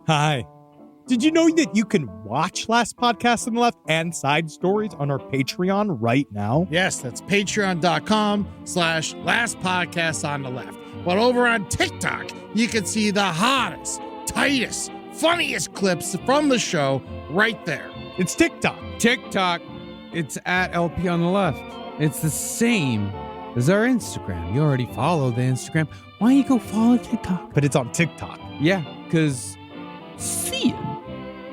Hi. Did you know that you can watch Last Podcast on the Left and Side Stories on our Patreon right now? Yes, that's patreon.com/Last Podcast on the Left. But over on TikTok, you can see the hottest, tightest, funniest clips from the show right there. It's TikTok. TikTok, it's at LP on the Left. It's the same as our Instagram. You already follow the Instagram. Why don't you go follow TikTok? But it's on TikTok. Yeah, because seeing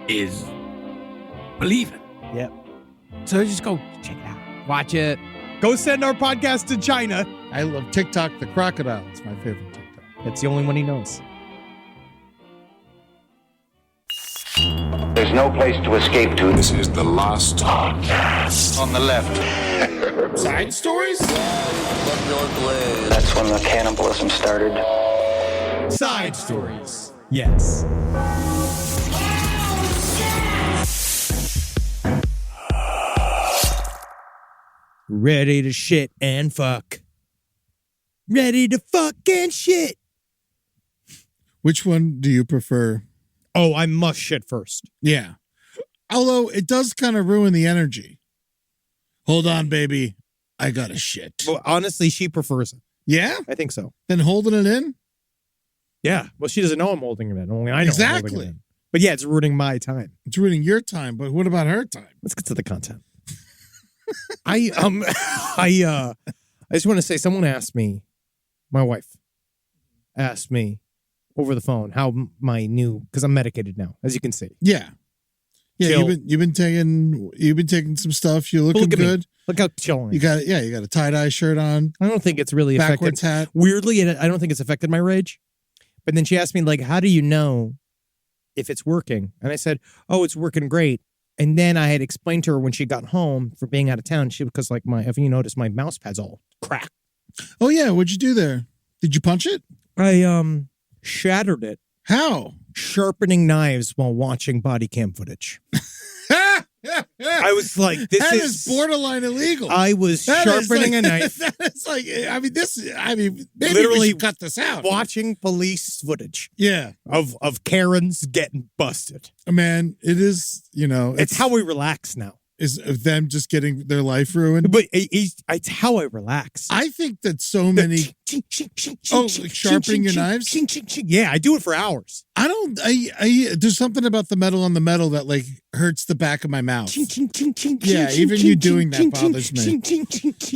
is believing. Yep. So just go check it out. Watch it. Go send our podcast to China. I love TikTok the crocodile. It's my favorite TikTok. That's the only one he knows. There's no place to escape to. This is the Last Podcast On the left. Side stories? That's when the cannibalism started. Side Stories. Yes. Ready to shit and fuck. Ready to fuck and shit. Which one do you prefer? Oh, I must shit first. Yeah. Although it does kind of ruin the energy. Hold on, baby. I got a shit. Well, honestly, she prefers it. Yeah? I think so. Then holding it in? Yeah. Well, she doesn't know I'm holding it in. Only I know I'm holding Exactly. it in. But yeah, it's ruining my time. It's ruining your time, but what about her time? Let's get to the content. I just want to say, someone asked me, my wife asked me over the phone how my new, because I'm medicated now, as you can see. Yeah. Yeah, Chill. you've been taking some stuff. You're looking Look at me. good. Look how chilling. You got a tie-dye shirt on, I don't think it's really affected. backwards hat. Weirdly, I don't think it's affected my rage. But then she asked me, like, how do you know if it's working? And I said, oh, it's working great. And then I had explained to her when she got home for being out of town, because like if you notice, my mouse pad's all cracked. Oh yeah, what'd you do there? Did you punch it? I shattered it, How? sharpening knives while watching body cam footage. I was like, That is borderline illegal. I was That is sharpening like- a knife, That is like, maybe Literally we should cut this out. watching police footage Yeah, of Karens getting busted. man, it is, It's how we relax now. is of them just getting their life ruined. But it's how I relax. I think that so many. Like sharpening your knives? Yeah, I do it for hours. I don't. There's something about the metal on the metal that like hurts the back of my mouth. Yeah, even you doing that bothers me.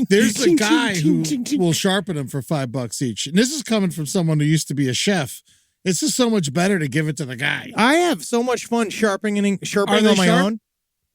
There's a guy who will sharpen them for $5 each, and this is coming from someone who used to be a chef. It's just so much better to give it to the guy. I have so much fun sharpening Are on they my sharp? own.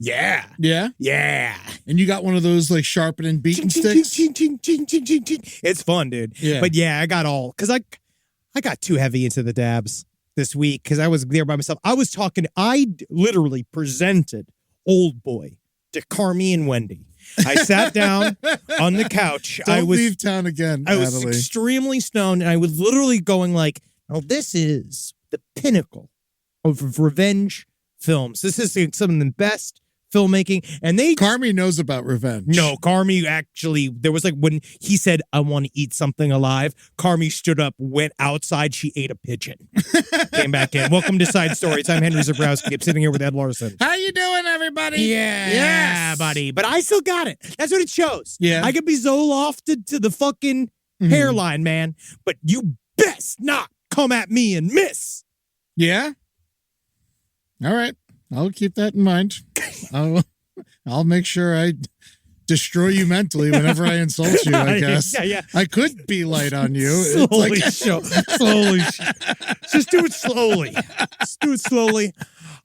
Yeah. Yeah, Yeah. and you got one of those like sharpening beaten sticks. It's fun, dude. Yeah. But yeah, I got because I got too heavy into the dabs this week because I was there by myself. I literally presented Old Boy to Carmi and Wendy. I sat down on the couch. Don't leave town again, I was Natalie. extremely stoned, and I was literally going like, "Oh, this is the pinnacle of revenge films. This is some of the best filmmaking." And they Carmi knows about revenge. no, Carmi actually, there was like when he said, "I want to eat something alive," Carmi stood up, went outside, she ate a pigeon, came back in. Welcome to Side Stories. I'm Henry Zabrowski. I'm sitting here with Ed Larson. How you doing, everybody? Yeah, Yes. buddy. But I still got it. That's what it shows. Yeah. I could be so lofted to the fucking hairline, man, but you best not come at me and miss. Yeah. All right. I'll keep that in mind. I'll make sure I destroy you mentally whenever I insult you, I guess. Yeah. I could be light on you. Slowly, It's show. Slowly. Just do it slowly. Just do it slowly.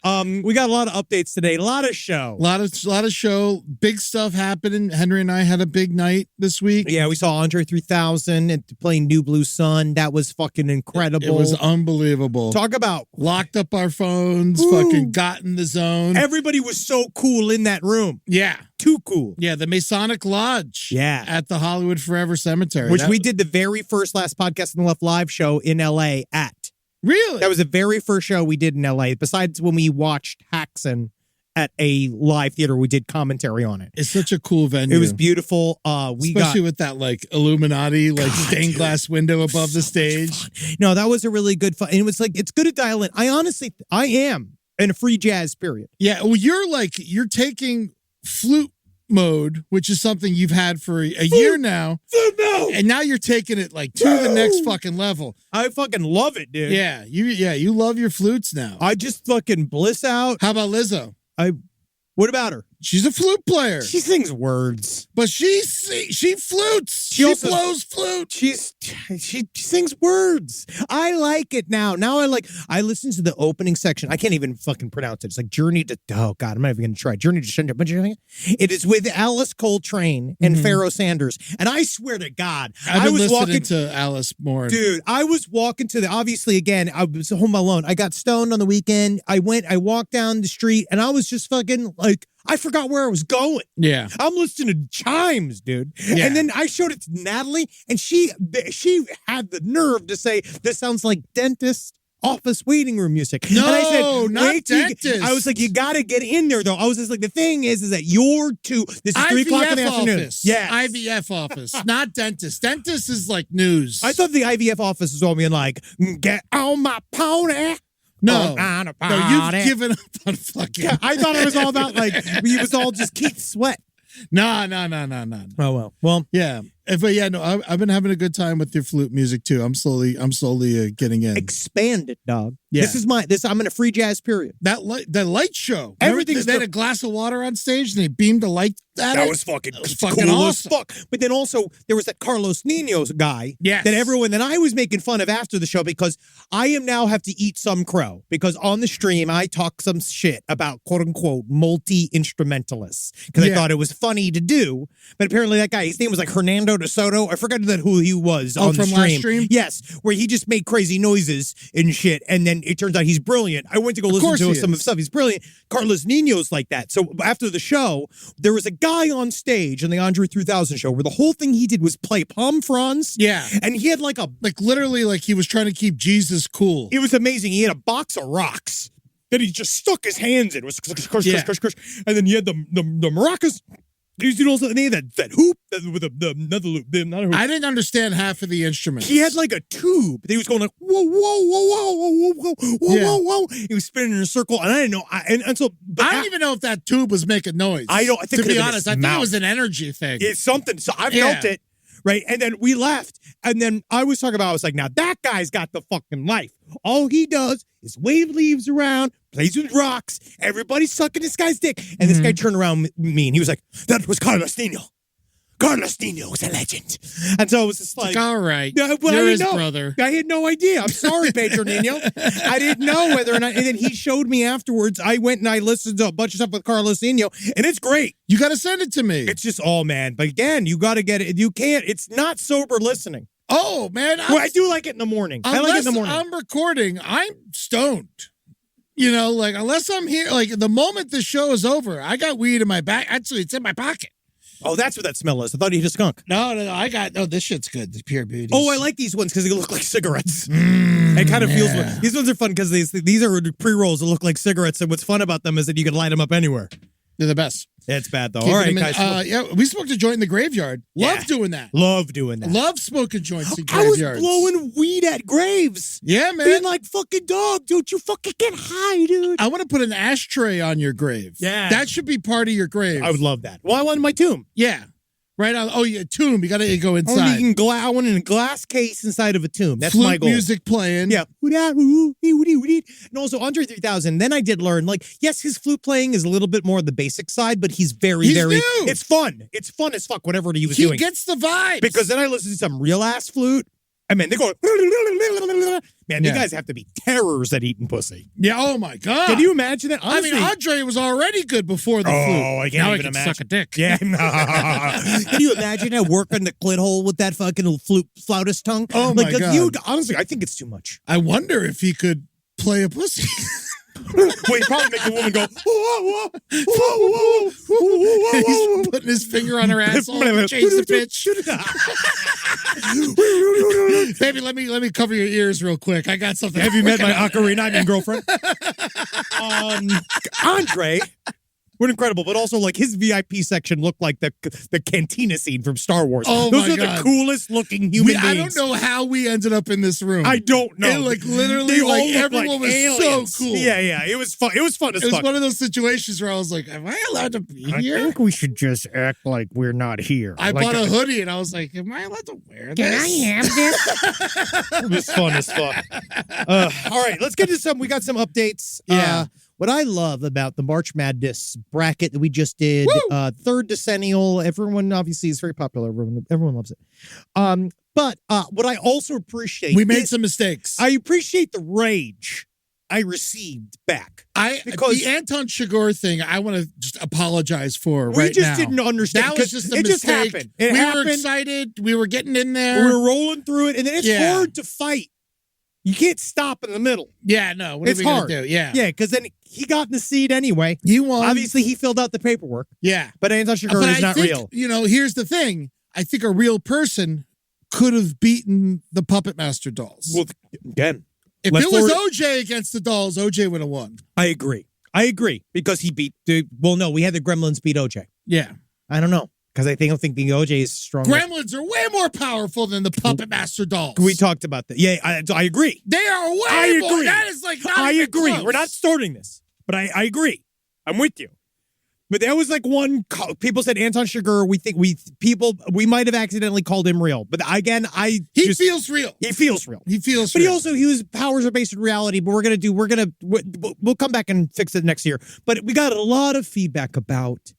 We got a lot of updates today. A lot of show. a lot of show, big stuff happening. Henry and I had a big night this week. Yeah, we saw Andre 3000 at playing New Blue Sun. That was fucking incredible. It was unbelievable. Talk about Locked up our phones, Ooh. fucking got in the zone. everybody was so cool in that room. Yeah. Too cool. Yeah, the Masonic Lodge. Yeah. At the Hollywood Forever Cemetery. Which we did the very first Last Podcast on the Left live show in LA at. Really? That was the very first show we did in LA, besides when we watched Haxon at a live theater. We did commentary on it. It's such a cool venue. It was beautiful. Especially with that like Illuminati, like stained glass window above the stage. No, that was a really good fun. And it was like, it's good to dial in. I am in a free jazz period. Yeah. Well, you're taking flute mode, which is something you've had for a year now. And now you're taking it like to the next fucking level. I fucking love it, dude. Yeah. You love your flutes now. I just fucking bliss out. How about Lizzo? What about her? She's a flute player. She sings words. But she flutes. She also blows flute. She sings words. I like it now. Now I listen to the opening section. I can't even fucking pronounce it. It's like Journey to, oh God, I'm not even going to try. Journey to, it is with Alice Coltrane and Pharoah Sanders. And I swear to God, I was listening to Alice more. Dude, I was walking to obviously again, I was home alone. I got stoned on the weekend. I walked down the street and I was just fucking like, I forgot where I was going. Yeah. I'm listening to chimes, dude. Yeah. And then I showed it to Natalie, and she had the nerve to say, this sounds like dentist office waiting room music. No, and I said, not wait till dentist. I was like, you got to get in there, though. I was just like, the thing is that you're this is 3 o'clock in the afternoon. Office. Yeah. IVF office, not dentist. Dentist is like news. I thought the IVF office was all being like, get on my pony. No, on a no, you've given up on fucking. Yeah, I thought it was all about like, it was all just Keith Sweat. No. Oh, well. Yeah. But yeah, no, I've been having a good time with your flute music too. I'm slowly getting in. Expand it, dog. Yeah. I'm in a free jazz period. That light show. Everything's they had a glass of water on stage and they beamed a light at it. That was fucking fucking cool awesome. as fuck. But then also there was that Carlos Nino's guy Yes. that I was making fun of after the show because I am now have to eat some crow because on the stream I talk some shit about quote unquote multi-instrumentalists because I thought it was funny to do. But apparently that guy, his name was like Hernando de Soto. I forgot who he was on the from stream. last stream? Yes, where he just made crazy noises and shit. And then it turns out he's brilliant. I went to go listen to some of his stuff. He's brilliant. Carlos Nino's like that. So after the show, there was a guy on stage in the Andre 3000 show where the whole thing he did was play Palm Franz. Yeah. And he had like literally like he was trying to keep Jesus cool. it was amazing. He had a box of rocks that he just stuck his hands in. It was crush. And then he had the maracas. He also they had that hoop with another loop. Not a hoop. I didn't understand half of the instruments. He had like a tube. He was going like whoa, whoa, whoa, whoa, whoa, whoa, whoa, Yeah. whoa, whoa. He was spinning in a circle, and I didn't know. And so, but I don't even know if that tube was making noise. I don't. I think to it be was honest, his I think mouth. it was an energy thing. It's something. So I felt it, right? And then we left. And then I was talking about, I was like, now that guy's got the fucking life. All he does is wave leaves around, plays with rocks. Everybody's sucking this guy's dick. And this guy turned around with me and he was like, that was Carlos Nino. Carlos Nino was a legend. And so it was just like, all right. No, well, You're I his didn't know. brother. I had no idea. I'm sorry, Pedro Nino. I didn't know whether or not. And then he showed me afterwards. I went and I listened to a bunch of stuff with Carlos Nino, and it's great. You got to send it to me. It's just, oh, man. But again, you got to get it. You can't. It's not sober listening. Oh, man. Well, I do like it in the morning. I like it in the morning. I'm recording, I'm stoned. You know, like, unless I'm here, like, the moment the show is over, I got weed in my back. Actually, it's in my pocket. Oh, that's what that smell is. I thought you hit a skunk. No, this shit's good. The Pure Beauty. Oh, I like these ones because they look like cigarettes. It kind of feels. These ones are fun because these are pre-rolls that look like cigarettes, and what's fun about them is that you can light them up anywhere. They're the best. It's bad though. Keep All right, them in- guys. yeah, we smoked a joint in the graveyard. Love Yeah. doing that. Love doing that. Love smoking joints in I was graveyards. blowing weed at graves. Yeah, man. Being like, fucking dog, don't you fucking get high, dude. I want to put an ashtray on your grave. Yeah. That should be part of your grave. I would love that. Well, I want my tomb. Yeah. Right on. Oh, yeah, tomb. You got to go I inside. want in a glass case inside of a tomb. That's Flute my goal. music playing. Yeah. And also Andre 3000. Then I did learn, like, yes, his flute playing is a little bit more on the basic side, but he's very He's new. It's fun. It's fun as fuck, whatever he was He doing. gets the vibes. Because then I listened to some real ass flute. I mean, they go, man, you Yeah. guys have to be terrors at eating pussy. Yeah, oh my God. Can you imagine that? I mean, Andre was already good before the flute. I can't now even he can imagine. suck a dick. Yeah. Can you imagine that working the clit hole with that fucking flautist tongue? Oh, my God. Honestly, I think it's too much. I wonder if he could play a pussy. Well, he'd probably make the woman go, whoa, whoa, whoa, whoa, whoa, whoa, He's putting his finger on her asshole to change the pitch. Baby, let me cover your ears real quick. I got something. Have you met my ocarina? I mean, girlfriend. Andre, were incredible, but also like his VIP section looked like the cantina scene from Star Wars. Oh, Those my are God. the coolest looking human beings. I don't know how we ended up in this room. I don't know. It, like, literally, They all like, look everyone like was aliens. so cool. Yeah. It was fun. It was fun as It was fuck. one of those situations where I was like, am I allowed to be here? we should just act like we're not here. I bought a hoodie and I was like, am I allowed to wear this? have this? It was fun as fuck. All right, let's get to some. We got some updates. Yeah. What I love about the March Madness bracket that we just did, third decennial, everyone obviously is very popular. Everyone loves it. But what I also appreciate, We made some mistakes. I appreciate the rage I received back. Because the Anton Chigurh thing, I want to just apologize for We right just now. didn't understand. That was just a it mistake. just happened. It we happened. were excited. We were getting in there. We were rolling through it, and then it's Yeah. hard to fight. You can't stop in the middle. Yeah, no. What It's are we hard. gonna do? Yeah. Yeah, because then he got in the seat anyway. You won. Obviously, he filled out the paperwork, Yeah. but Anton Chigurh But is I not think, real. You know, here's the thing. I think a real person could have beaten the Puppet Master dolls. Well, again, if let's it was forward- OJ against the dolls, OJ would have won. I agree because he beat. We had the Gremlins beat OJ. Yeah. I don't know because I don't think the OJ is strong. Gremlins are way more powerful than the Puppet Master dolls. We talked about that. Yeah, I agree. They are way I more. agree. That is like not I even agree. close. We're not starting this, but I agree. I'm with you. But there was like one. People said Anton Chigurh. We might have accidentally called him real. But again, He feels real. He feels real. He feels But real. his powers are based in reality. But we'll come back and fix it next year. But we got a lot of feedback about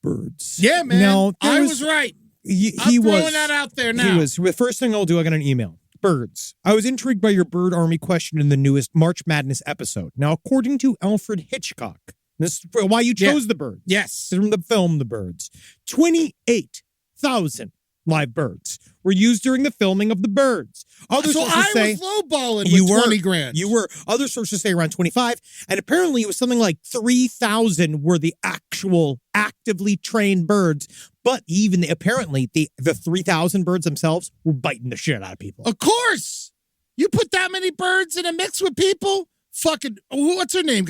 birds. Yeah, man. Now, I was right. He I'm throwing was that out there now. He was. The first thing I'll do, I got an email. Birds. I was intrigued by your bird army question in the newest March Madness episode. Now, according to Alfred Hitchcock, this is why you chose the bird. Yes. From the film The Birds. 28,000 live birds were used during the filming of The Birds. Other So sources I say was lowballing you with were 20 grand. You were. Other sources say around 25, and apparently it was something like 3,000 were the actual actively trained birds. But even apparently the 3,000 birds themselves were biting the shit out of people. Of course. You put that many birds in a mix with people? Fucking, what's her name?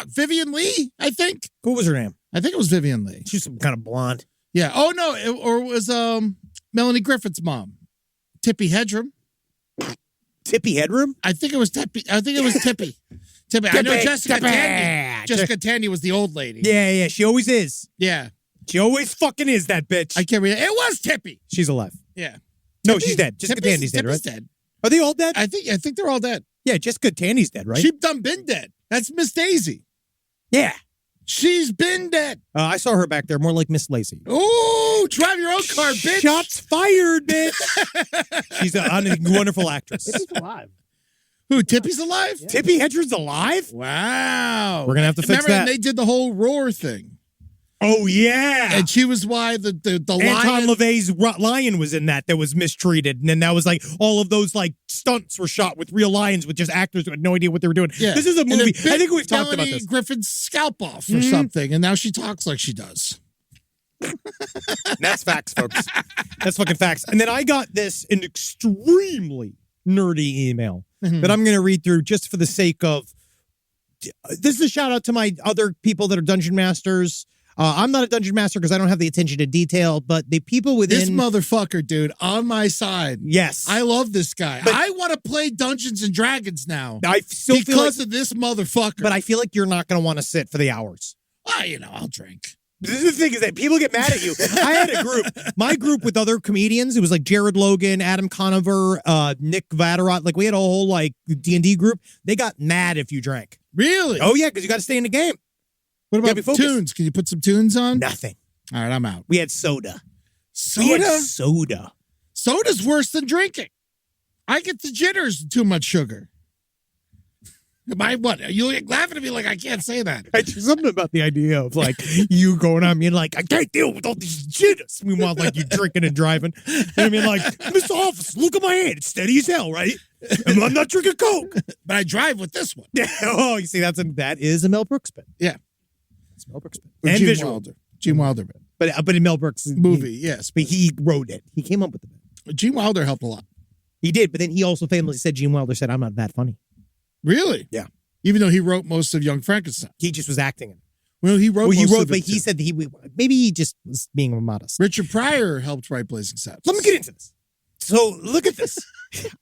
Vivian Lee, I think. What was her name? I think it was Vivian Lee. She's some kind of blonde. Yeah. Oh, no. Or it was Melanie Griffith's mom, Tippi Hedren. Tippy Headroom? I think it was Tippi. Tippi. I know Jessica Tippy. Tandy. Jessica Tandy was the old lady. Yeah. She always is. Yeah. She always fucking is, that bitch. I can't remember. It was Tippi. She's alive. Yeah. No, she's dead. Jessica Tandy's dead, right? dead. Are they all dead? I think they're all dead. Yeah, Jessica Tandy's dead, right? She's done been dead. That's Miss Daisy. Yeah. She's been dead. I saw her back there, more like Miss Lacey. Ooh, drive your own car, bitch. Shots fired, bitch. She's a wonderful actress. Tippi's alive. Who, Tippy's alive? Yeah. Tippi Hedren's alive? Wow. We're gonna have to fix Remember, that. and they did the whole roar thing. Oh, yeah. And she was why the Anton lion. LaVey's lion was in that was mistreated. And then that was like all of those like stunts were shot with real lions with just actors who had no idea what they were doing. Yeah. This is a And movie. it bit I think we've talked about Melanie this. Griffin's scalp off or Mhm. something, and now she talks like she does. That's facts, folks. That's fucking facts. And then I got an extremely nerdy email that I'm going to read through just for the sake of. This is a shout out to my other people that are dungeon masters. I'm not a dungeon master because I don't have the attention to detail, but the people within This motherfucker, dude, on my side. yes, I love this guy. But- I want to play Dungeons and Dragons now I still feel like, because of this motherfucker. but I feel like you're not going to want to sit for the hours. I'll drink. This is the thing is that people get mad at you. I had a group, my group with other comedians. It was like Jared Logan, Adam Conover, Nick Vatterott. Like we had a whole like D&D group. They got mad if you drank. Really? Oh yeah, because you got to stay in the game. What gotta about be focused. tunes? Can you put some tunes on? Nothing. All right, I'm out. We had soda. We had Soda? soda. Soda's worse than drinking. I get the jitters, too much sugar. Am I what? Are you laughing at me like I can't say that? Something about the idea of like you going on being like, I can't deal with all these jitters. Meanwhile, like you drinking and driving. And I mean, like, Mr. Officer, look at my hand. It's steady as hell, right? And I'm not drinking Coke. But I drive with this one. Yeah. Oh, you see, that is a Mel Brooks bit. Yeah. It's Mel Brooks bit. Or And Gene visual. Wilder. Gene Wilder bit. But in Mel Brooks' Movie, yes. But he wrote it. He came up with the bit. Gene Wilder helped a lot. He did, but then he also famously said, Gene Wilder said, I'm not that funny. Really? Yeah. Even though he wrote most of Young Frankenstein. He just was acting it. Well, he wrote. Well, he most wrote, of but it, he too. said that maybe he just was being modest. Richard Pryor helped write Blazing Saddles. Let me get into this. So look at this.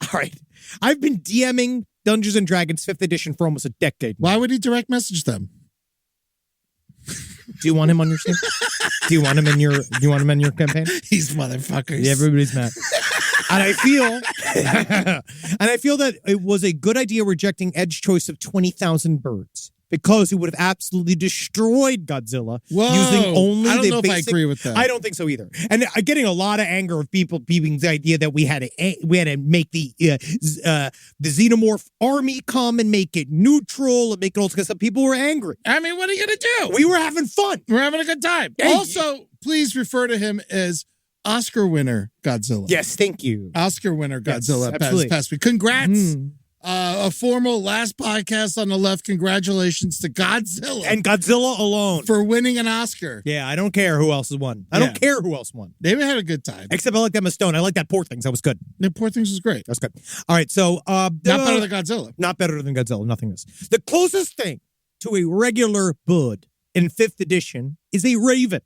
All right. I've been DMing Dungeons and Dragons 5th edition for almost a decade. Why would he direct message them? Do you want him on your team? Do you want him in your campaign? These motherfuckers. Yeah, everybody's mad. And I feel that it was a good idea rejecting Ed's choice of 20,000 birds because it would have absolutely destroyed Godzilla using only I don't the know basic. if I agree with that. I don't think so either. And I'm getting a lot of anger of people beeping the idea that we had to make the xenomorph army come and make it neutral and make it all because some people were angry. I mean, what are you going to do? We were having fun. We're having a good time. Hey. Also, please refer to him as Oscar winner Godzilla. Yes, thank you. Oscar winner Godzilla Yes, absolutely. past week. Congrats. Mm. A formal last podcast on the left. Congratulations to Godzilla And Godzilla alone. for winning an Oscar. Yeah, I don't care who else won. I Yeah. don't care who else won. They had a good time. Except I like Emma Stone. I like that Poor Things. That was good. The Poor Things was great. That was good. All right, so Not better than Godzilla. not better than Godzilla. Nothing is. The closest thing to a regular bird in 5th edition is a raven.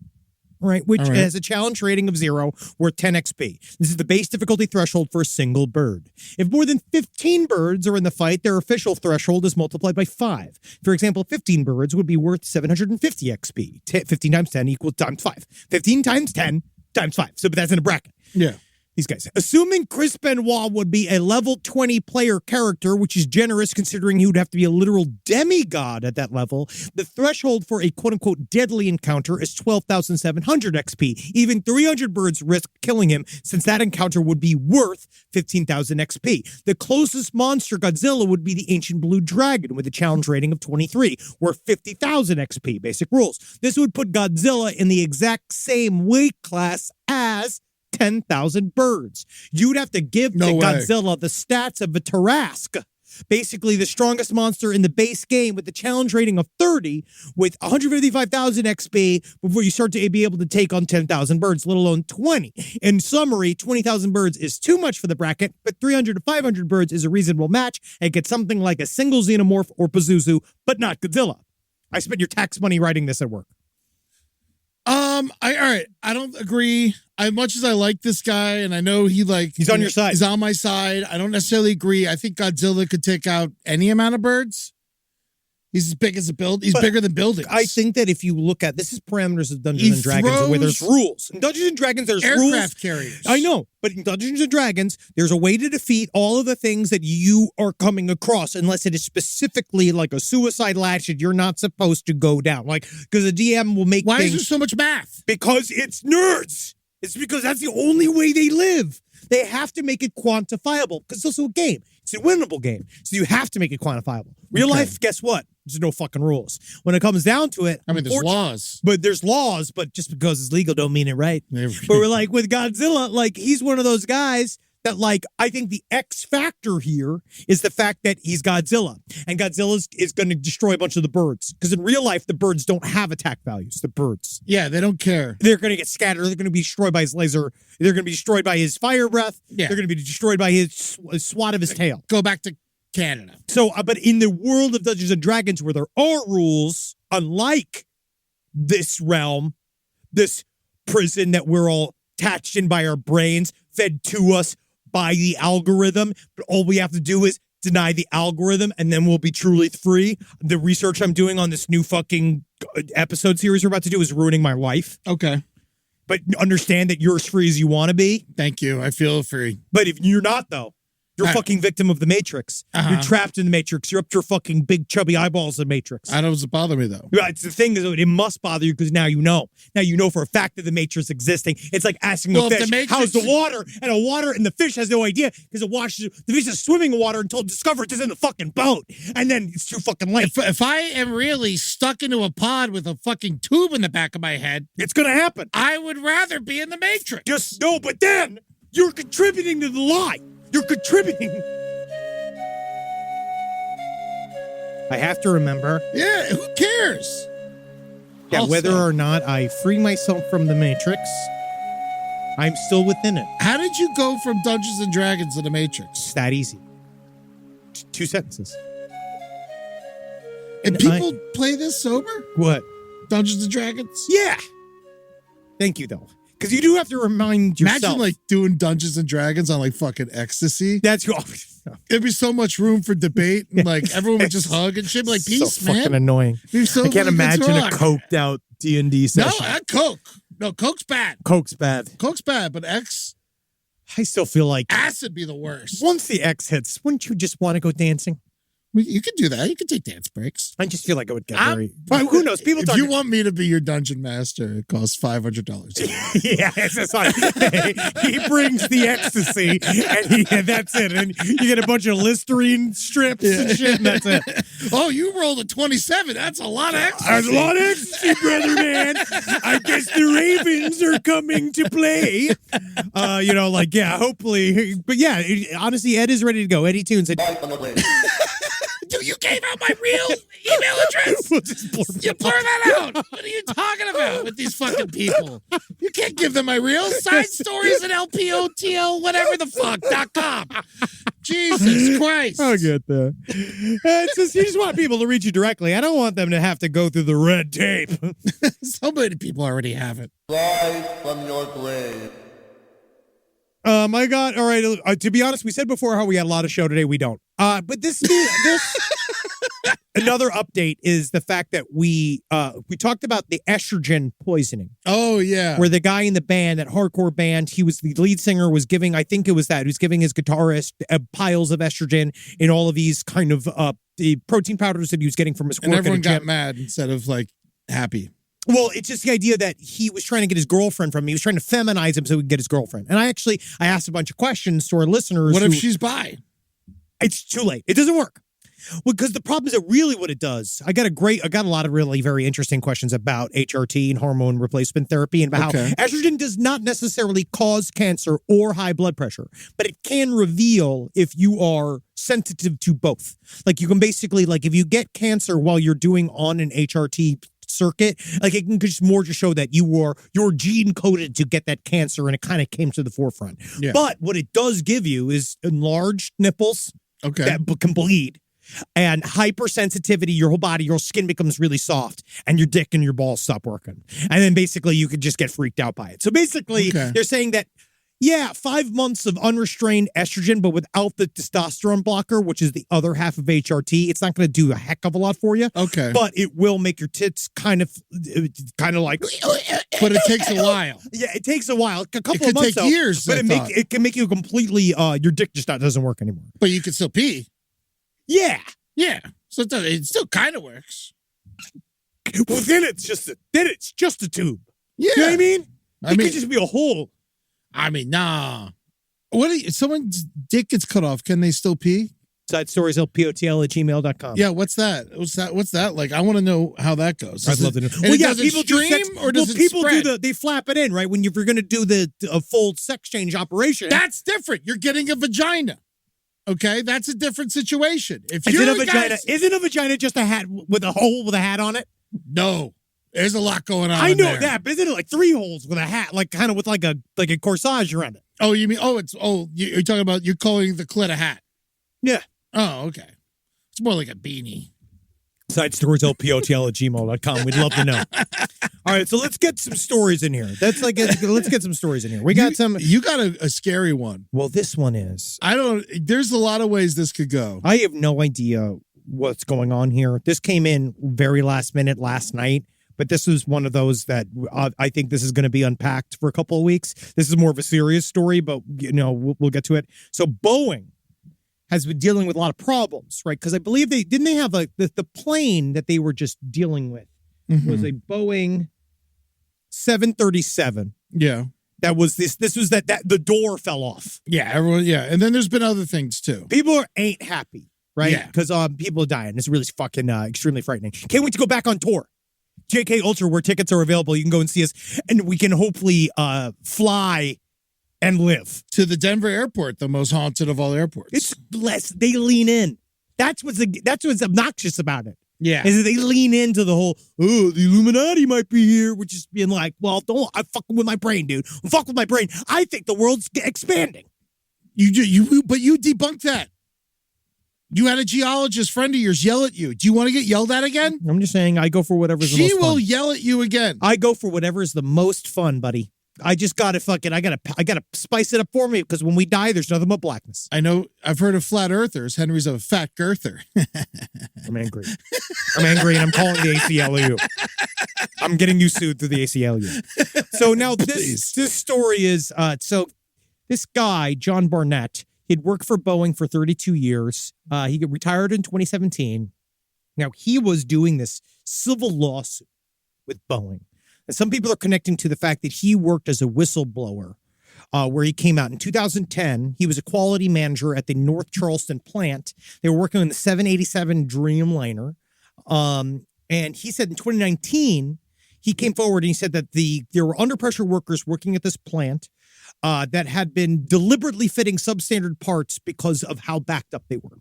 Right, which All right. has a challenge rating of 0 worth 10 XP. This is the base difficulty threshold for a single bird. If more than 15 birds are in the fight, their official threshold is multiplied by 5. For example, 15 birds would be worth 750 XP. 15 times 10 equals times 5. 15 times 10 times 5. So, but that's in a bracket. Yeah. These guys. Assuming Chris Benoit would be a level 20 player character, which is generous considering he would have to be a literal demigod at that level, the threshold for a quote-unquote deadly encounter is 12,700 XP. Even 300 birds risk killing him since that encounter would be worth 15,000 XP. The closest monster Godzilla would be the ancient blue dragon with a challenge rating of 23, worth 50,000 XP. Basic rules. This would put Godzilla in the exact same weight class as 10,000 birds. You'd have to give No way. Godzilla the stats of a Tarrasque. Basically, the strongest monster in the base game with the challenge rating of 30 with 155,000 XP before you start to be able to take on 10,000 birds, let alone 20. In summary, 20,000 birds is too much for the bracket, but 300 to 500 birds is a reasonable match and get something like a single xenomorph or Pazuzu, but not Godzilla. I spent your tax money writing this at work. All right. I don't agree. As much as I like this guy, and I know he's on your side. He's on my side. I don't necessarily agree. I think Godzilla could take out any amount of birds. He's as big as a build. He's bigger than buildings. I think that if you look at this is parameters of Dungeons and Dragons where there's rules. In Dungeons and Dragons, there's rules. aircraft carriers. I know, but in Dungeons and Dragons, there's a way to defeat all of the things that you are coming across, unless it is specifically like a suicide latch that you're not supposed to go down. Like, because the DM will make Why things is there so much math? because it's nerds. It's because that's the only way they live. They have to make it quantifiable because it's also a game. It's a winnable game. So you have to make it quantifiable. Real Okay. life, guess what? There's no fucking rules. When it comes down to it, I mean, there's laws. but there's laws, but just because it's legal don't mean it right. But But we're like with Godzilla, like he's one of those guys that like, I think the X factor here is the fact that he's Godzilla and Godzilla is going to destroy a bunch of the birds. Because in real life, the birds don't have attack values. The birds. Yeah, they don't care. They're going to get scattered. They're going to be destroyed by his laser. They're going to be destroyed by his fire breath. Yeah. They're going to be destroyed by his swat of his tail. Go back to Canada. So, but in the world of Dungeons and Dragons, where there are rules, unlike this realm, this prison that we're all attached in by our brains, fed to us by the algorithm, but all we have to do is deny the algorithm and then we'll be truly free. The research I'm doing on this new fucking episode series we're about to do is ruining my life. Okay. But understand that you're as free as you want to be. Thank you. I feel free. But if you're not, though, you're a I- fucking victim of the Matrix. Uh-huh. You're trapped in the Matrix. You're up to your fucking big chubby eyeballs in the Matrix. I don't doesn't bother me though. Yeah, it's the thing is, it must bother you because now you know. Now you know for a fact that the Matrix existing. It's like asking Well, a if the fish, Matrix- how's the water? And the fish has no idea because the fish is swimming in water until it discovers it's in the fucking boat. And then it's too fucking late. If I am really stuck into a pod with a fucking tube in the back of my head, It's going to happen. I would rather be in the Matrix. Just no, but then you're contributing to the lie. You're contributing. I have to remember Yeah, who cares? that Also- whether or not I free myself from the Matrix, I'm still within it. How did you go from Dungeons and Dragons to the Matrix? It's that easy. Two sentences. And And people play this sober? What? Dungeons and Dragons? Yeah. Thank you, though. Because you do have to remind yourself. Imagine like doing Dungeons and Dragons on like fucking ecstasy. That's It'd be so much room for debate and like everyone would just hug and shit. Be like, peace, so man. fucking annoying. So I can't imagine a coked out D&D session. No, not Coke. No, Coke's bad. Coke's bad. Coke's bad, but X, I still feel like acid be the worst. once the X hits, wouldn't you just want to go dancing? You could do that. You could take dance breaks. I just feel like it would get very. But who knows? People If talk. you want me to be your dungeon master, it costs $500. Yeah, it's just like he brings the ecstasy, and that's it. And you get a bunch of Listerine strips and shit, and that's it. Oh, you rolled a 27. That's a lot of ecstasy. There's a lot of ecstasy, brother, man. I guess the Ravens are coming to play. Hopefully. But yeah, honestly, Ed is ready to go. Eddie Toon said. Dude, you gave out my real email address. You blur that out. What are you talking about with these fucking people? You can't give them my real side stories at LPOTL, whatever the fuck.com. Jesus Christ. I'll get there. It's just, you just want people to reach you directly. I don't want them to have to go through the red tape. So many people already have it. Rise from your grave. My God. All right. To be honest, we said before how we had a lot of show today. We don't. But this another update is the fact that we talked about the estrogen poisoning. Oh, yeah. Where the guy in the band, that hardcore band, he was the lead singer, was giving, I think it was that, he was giving his guitarist piles of estrogen in all of these kind of the protein powders that he was getting from his work. And everyone at a gym. got mad instead of like happy. Well, it's just the idea that he was trying to get his girlfriend from him. He was trying to feminize him so he could get his girlfriend. And I asked a bunch of questions to our listeners. What if she's bi? It's too late. It doesn't work. Well, because the problem is that really what it does, I got a lot of really very interesting questions about HRT and hormone replacement therapy and about how estrogen does not necessarily cause cancer or high blood pressure, but it can reveal if you are sensitive to both. Like you can basically, like if you get cancer while you're doing on an HRT circuit, like it can just show that you're gene coded to get that cancer and it kind of came to the forefront. Yeah. But what it does give you is enlarged nipples that can bleed. And hypersensitivity, your whole body, your skin becomes really soft and your dick and your balls stop working. And then basically you could just get freaked out by it. So basically they're saying that, 5 months of unrestrained estrogen, but without the testosterone blocker, which is the other half of HRT, it's not going to do a heck of a lot for you. Okay. But it will make your tits kind of like. But it takes a while. Yeah, it takes a while. A couple it of months. It could take years. But it can make you completely, your dick just doesn't work anymore. But you can still pee. Yeah. Yeah. So it still kind of works. Well, then it's just a tube. Yeah. You know what I mean? It could just be a hole. I mean, nah. If someone's dick gets cut off, can they still pee? Side stories, lpotl@gmail.com. Yeah, what's that? What's that like? I want to know how that goes. I'd love to know. Well, yeah, people stream or does it people spread? they flap it in, right? When you're going to do a full sex change operation. That's different. You're getting a vagina. Okay, that's a different situation. Isn't a vagina just a hat with a hole with a hat on it? No. There's a lot going on. I know that, but isn't it like 3 holes with a hat, like kind of with like a corsage around it? Oh, you mean you're talking about you're calling the clit a hat? Yeah. Oh, okay. It's more like a beanie. Side stories, lpotl@gmail.com. We'd love to know. All right, so let's get some stories in here. Let's get some stories in here. We got some. You got a scary one. Well, this one is. There's a lot of ways this could go. I have no idea what's going on here. This came in very last minute last night. But this is one of those that I think this is going to be unpacked for a couple of weeks. This is more of a serious story, but we'll get to it. So Boeing has been dealing with a lot of problems, right? Because I believe they have the plane that they were just dealing with was a Boeing 737. Yeah. That was this was that the door fell off. Yeah, everyone. Yeah, and then there's been other things too. People ain't happy, right? Yeah. Because people are dying. It's really fucking extremely frightening. Can't wait to go back on tour. JK Ultra, where tickets are available. You can go and see us, and we can hopefully fly and live. To the Denver airport, the most haunted of all airports. It's less. They lean in. That's what's obnoxious about it. Yeah. Is that they lean into the whole, the Illuminati might be here, which is being like, well, I'm fucking with my brain, dude. I'm fucking with my brain. I think the world's expanding. But you debunked that. You had a geologist friend of yours yell at you. Do you want to get yelled at again? I'm just saying, I go for whatever's the most She fun. will yell at you again. I go for whatever is the most fun, buddy. I just gotta I gotta spice it up for me because when we die, there's nothing but blackness. I know. I've heard of flat earthers. Henry's a fat girther. I'm angry. I'm angry, and I'm calling the ACLU. I'm getting you sued through the ACLU. So now this story is so this guy John Barnett, he'd worked for Boeing for 32 years. He got retired in 2017. Now he was doing this civil lawsuit with Boeing. And some people are connecting to the fact that he worked as a whistleblower, where he came out in 2010. He was a quality manager at the North Charleston plant. They were working on the 787 Dreamliner. And he said in 2019, he came forward and he said that there were under pressure workers working at this plant that had been deliberately fitting substandard parts because of how backed up they were.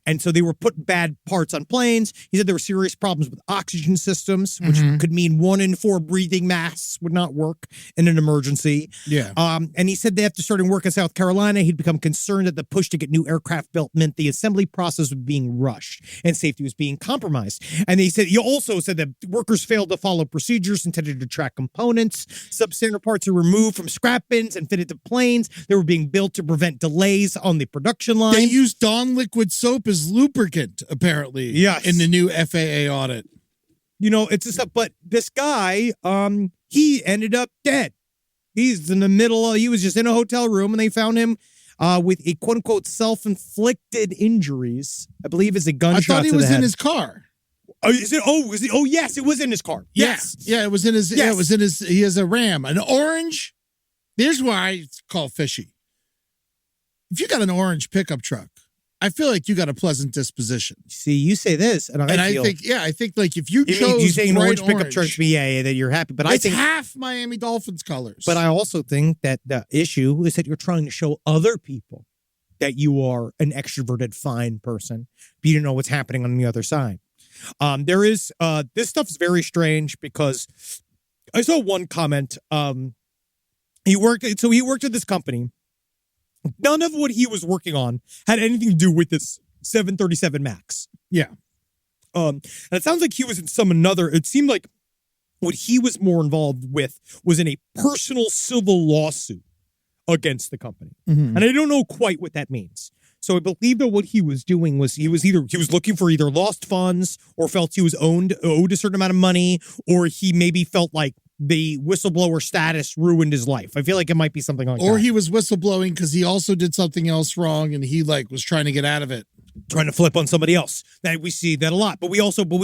And so they were putting bad parts on planes. He said there were serious problems with oxygen systems, which could mean 1 in 4 breathing masks would not work in an emergency. Yeah. And he said that after starting work in South Carolina, he'd become concerned that the push to get new aircraft built meant the assembly process was being rushed and safety was being compromised. And he also said that workers failed to follow procedures intended to track components. Substandard parts are removed from scrap bins and fitted to planes. They were being built to prevent delays on the production line. They used Dawn liquid soap as lubricant, apparently. Yes. In the new FAA audit. You know, it's just but this guy, he ended up dead. He's in the middle he was just in a hotel room and they found him with a quote unquote self-inflicted injuries. I believe it's a gunshot. I thought he was in his car. Oh, is it? Oh, yes, it was in his car. Yes. Yeah, it was in his. Yes. Yeah, it was in his. He has a Ram, an orange. Here's why it's called fishy. If you got an orange pickup truck, I feel like you got a pleasant disposition. See, you say this, and I think like if you chose you say an bright orange pickup truck to me, yeah, that you're happy. But I it's think half Miami Dolphins colors. But I also think that the issue is that you're trying to show other people that you are an extroverted, fine person, but you don't know what's happening on the other side. There is this stuff is very strange because I saw one comment. He worked at this company. None of what he was working on had anything to do with this 737 MAX. Yeah. And it sounds like he was in it seemed like what he was more involved with was in a personal civil lawsuit against the company. Mm-hmm. And I don't know quite what that means. So I believe that what he was doing was he was looking for either lost funds or felt he was owed a certain amount of money, or he maybe felt like the whistleblower status ruined his life. I feel like it might be something like that. Or he was whistleblowing because he also did something else wrong and he was trying to get out of it. Trying to flip on somebody else. That we see that a lot, but we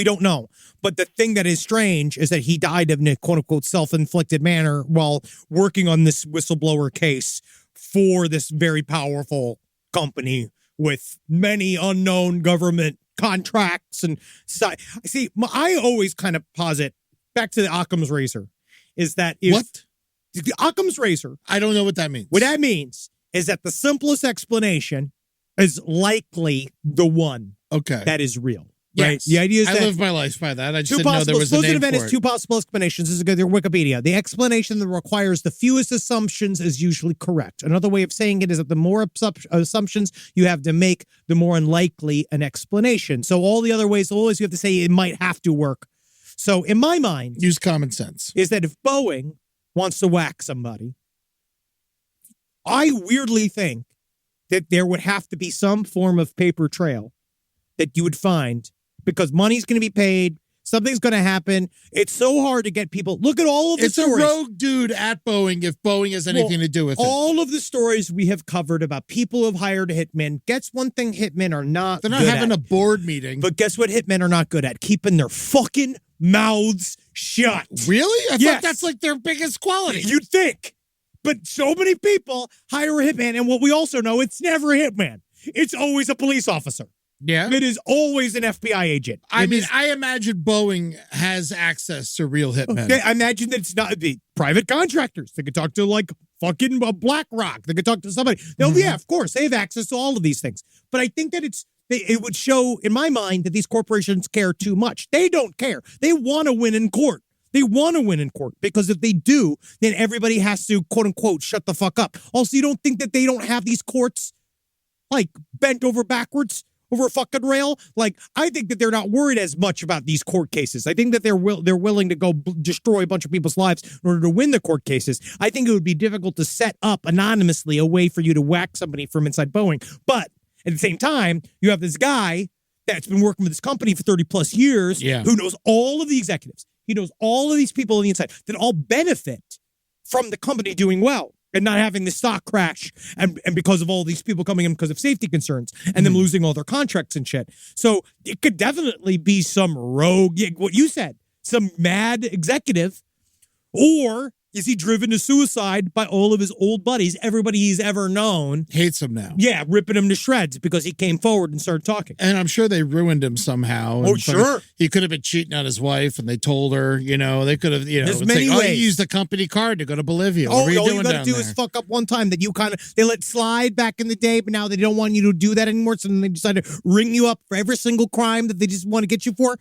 don't know. But the thing that is strange is that he died in a quote unquote self-inflicted manner while working on this whistleblower case for this very powerful company with many unknown government contracts and see. I always kind of posit back to the Occam's razor is that the Occam's razor. I don't know what that means. What that means is that the simplest explanation is likely the one that is real. Right? Yes. The idea is that I live my life by that. I just didn't know there was a name for it. Two possible explanations. This is good. Their Wikipedia. The explanation that requires the fewest assumptions is usually correct. Another way of saying it is that the more assumptions you have to make, the more unlikely an explanation. So all the other ways, always you have to say it might have to work. So in my mind, use common sense. Is that if Boeing wants to whack somebody, I weirdly think that there would have to be some form of paper trail that you would find because money's going to be paid. Something's going to happen. It's so hard to get people. Look at all of the stories. It's a rogue dude at Boeing if Boeing has anything to do with it. All of the stories we have covered about people who have hired hitmen. Guess one thing hitmen are not They're not having a board meeting. But guess what hitmen are not good at? Keeping their fucking mouths shut. Really? I thought that's like their biggest quality. You'd think. But so many people hire a hitman, and what we also know, it's never a hitman. It's always a police officer. Yeah. It is always an FBI agent. I imagine Boeing has access to real hitmen. Okay, I imagine that it's not the private contractors. They could talk to like fucking BlackRock. They could talk to somebody. Yeah, of course, they have access to all of these things. But I think that it would show in my mind that these corporations care too much. They don't care. They want to win in court. They want to win in court because if they do, then everybody has to, quote unquote, shut the fuck up. Also, you don't think that they don't have these courts like bent over backwards over a fucking rail. Like, I think that they're not worried as much about these court cases. I think that they're willing to go destroy a bunch of people's lives in order to win the court cases. I think it would be difficult to set up anonymously a way for you to whack somebody from inside Boeing. But at the same time, you have this guy that's been working with this company for 30 plus years, who knows all of the executives. He knows all of these people on the inside that all benefit from the company doing well and not having the stock crash and because of all these people coming in because of safety concerns and them losing all their contracts and shit. So it could definitely be some rogue, what you said, some mad executive, or is he driven to suicide by all of his old buddies, everybody he's ever known? Hates him now. Yeah, ripping him to shreds because he came forward and started talking. And I'm sure they ruined him somehow. Oh, sure. He could have been cheating on his wife, and they told her, they could have, There's it's many like, ways. you used the company card to go to Bolivia. What Oh, were you all doing you got to down do there? is fuck up one time that they let slide back in the day, but now they don't want you to do that anymore. So then they decide to ring you up for every single crime that they just want to get you for.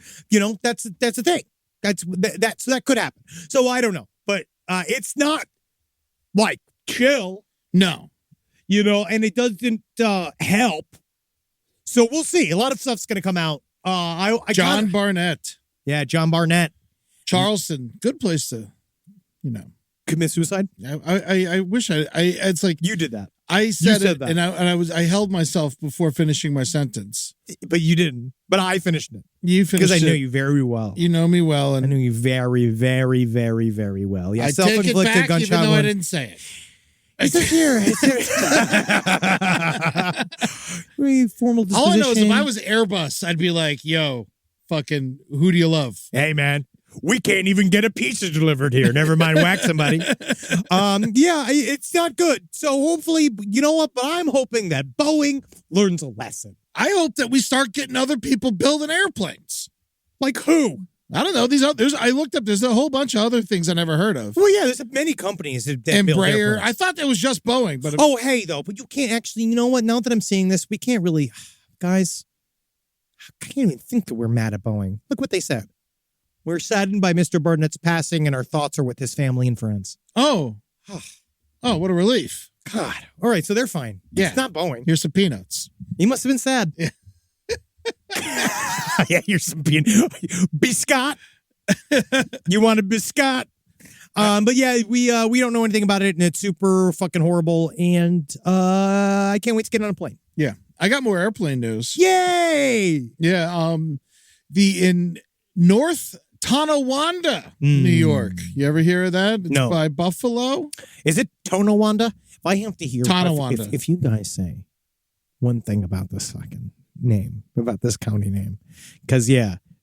That's the thing. That could happen. So I don't know, but it's not like chill. No. And it doesn't help. So we'll see. A lot of stuff's going to come out. John Barnett. Yeah, John Barnett. Charleston. Good place to, commit suicide? I wish it's like you did that. I said said it, that. and I held myself before finishing my sentence. But you didn't. But I finished it. You finished because I it. know you very well. You know me well, and I knew you very, very, very, very well. Yeah, I take it back, gunshot even though I wound. didn't say it. It's here. Very formal disposition. All I know is if I was Airbus, I'd be like, "Yo, fucking, who do you love?" Hey, man. We can't even get a pizza delivered here. Never mind whack somebody. Yeah, it's not good. So hopefully, you know what? But I'm hoping that Boeing learns a lesson. I hope that we start getting other people building airplanes. Like who? I don't know. I looked up. There's a whole bunch of other things I never heard of. Well, yeah, there's many companies that build Embraer. airplanes. I thought that was just Boeing, but Oh, hey, though, but you can't actually. You know what? Now that I'm seeing this, we can't really, guys. I can't even think that we're mad at Boeing. Look what they said. We're saddened by Mr. Barnett's passing, and our thoughts are with his family and friends. oh, what a relief. God. All right, so they're fine. Yeah. It's not Boeing. Here's some peanuts. He must have been sad. Yeah. Yeah, here's some biscuit. You want a biscuit? But yeah, we don't know anything about it, and it's super fucking horrible. And I can't wait to get on a plane. Yeah, I got more airplane news. Yay! Yeah, in North Tonawanda, New York. You ever hear of that? It's No. by Buffalo. Is it Tonawanda? If I have to hear Tonawanda. if you guys say one thing about this fucking name, about this county name, because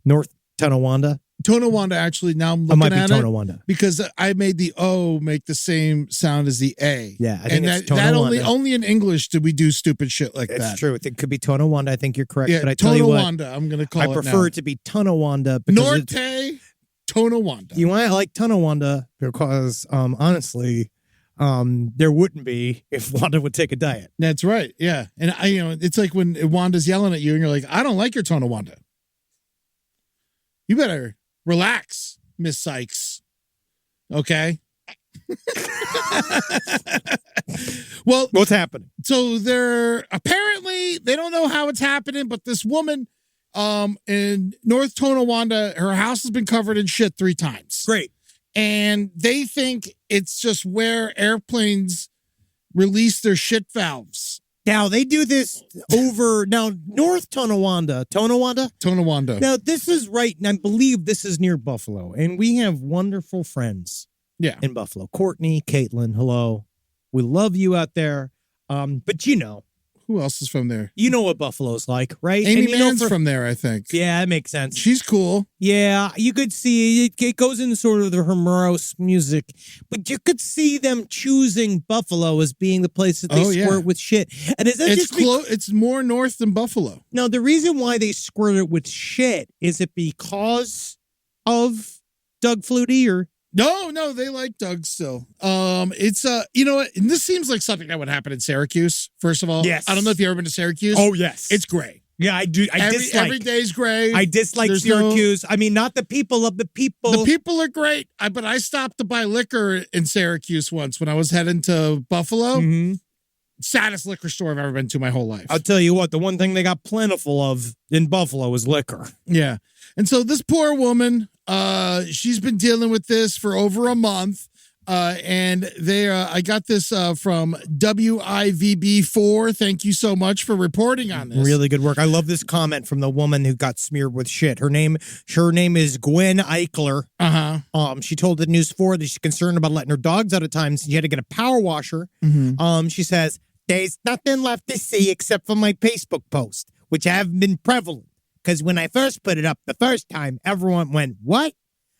North Tonawanda. Tonawanda, actually, now I'm It might looking be at it Tonawanda. because I made the O make the same sound as the A. Yeah, I think and it's that Tonawanda. only in English did we do stupid shit like It's that. true. It could be Tonawanda. I think you're correct. Yeah, but I tell you what, Tonawanda. I'm going to call I it prefer now. it to be Tonawanda because Norte Tonawanda. you might like Tonawanda because honestly, there wouldn't be if Wanda would take a diet. That's right. Yeah, and it's like when Wanda's yelling at you, and you're like, "I don't like your Tonawanda. You better relax, Miss Sykes." Okay. Well, What's happening? so they don't know how it's happening, but this woman in North Tonawanda, her house has been covered in shit 3 times. Great. And they think it's just where airplanes release their shit valves. Now they do this over North Tonawanda. Tonawanda. Now this is right, and I believe this is near Buffalo, and we have wonderful friends. Yeah. In Buffalo, Courtney, Caitlin, hello, we love you out there. But Who else is from there? you know what Buffalo's like, right? Amy And you know Mann's from there, I think. Yeah, that makes sense. She's cool. Yeah, you could see it goes into sort of the morose music, but you could see them choosing Buffalo as being the place that they squirt with shit. And is that It's just close. It's more north than Buffalo. No, the reason why they squirt it with shit is it because of Doug Flutie or No, they like Doug still. It's you know what? And this seems like something that would happen in Syracuse. First of all, Yes. I don't know if you've ever been to Syracuse. yes, It's gray. yeah, I do. Every day's gray. I dislike There's Syracuse. I mean, not the people of the people. The people are great, but I stopped to buy liquor in Syracuse once when I was heading to Buffalo. Mhm. saddest liquor store I've ever been to my whole life. I'll tell you what, the one thing they got plentiful of in Buffalo is liquor. Yeah. And so this poor woman, she's been dealing with this for over a month. And I got this from WIVB4. Thank you so much for reporting on this. Really good work. I love this comment from the woman who got smeared with shit. Her name is Gwen Eichler. She told the News 4 that she's concerned about letting her dogs out at times. She had to get a power washer. She says, there's nothing left to see except for my Facebook post, which have been prevalent. Because when I first put it up the first time, everyone went, what?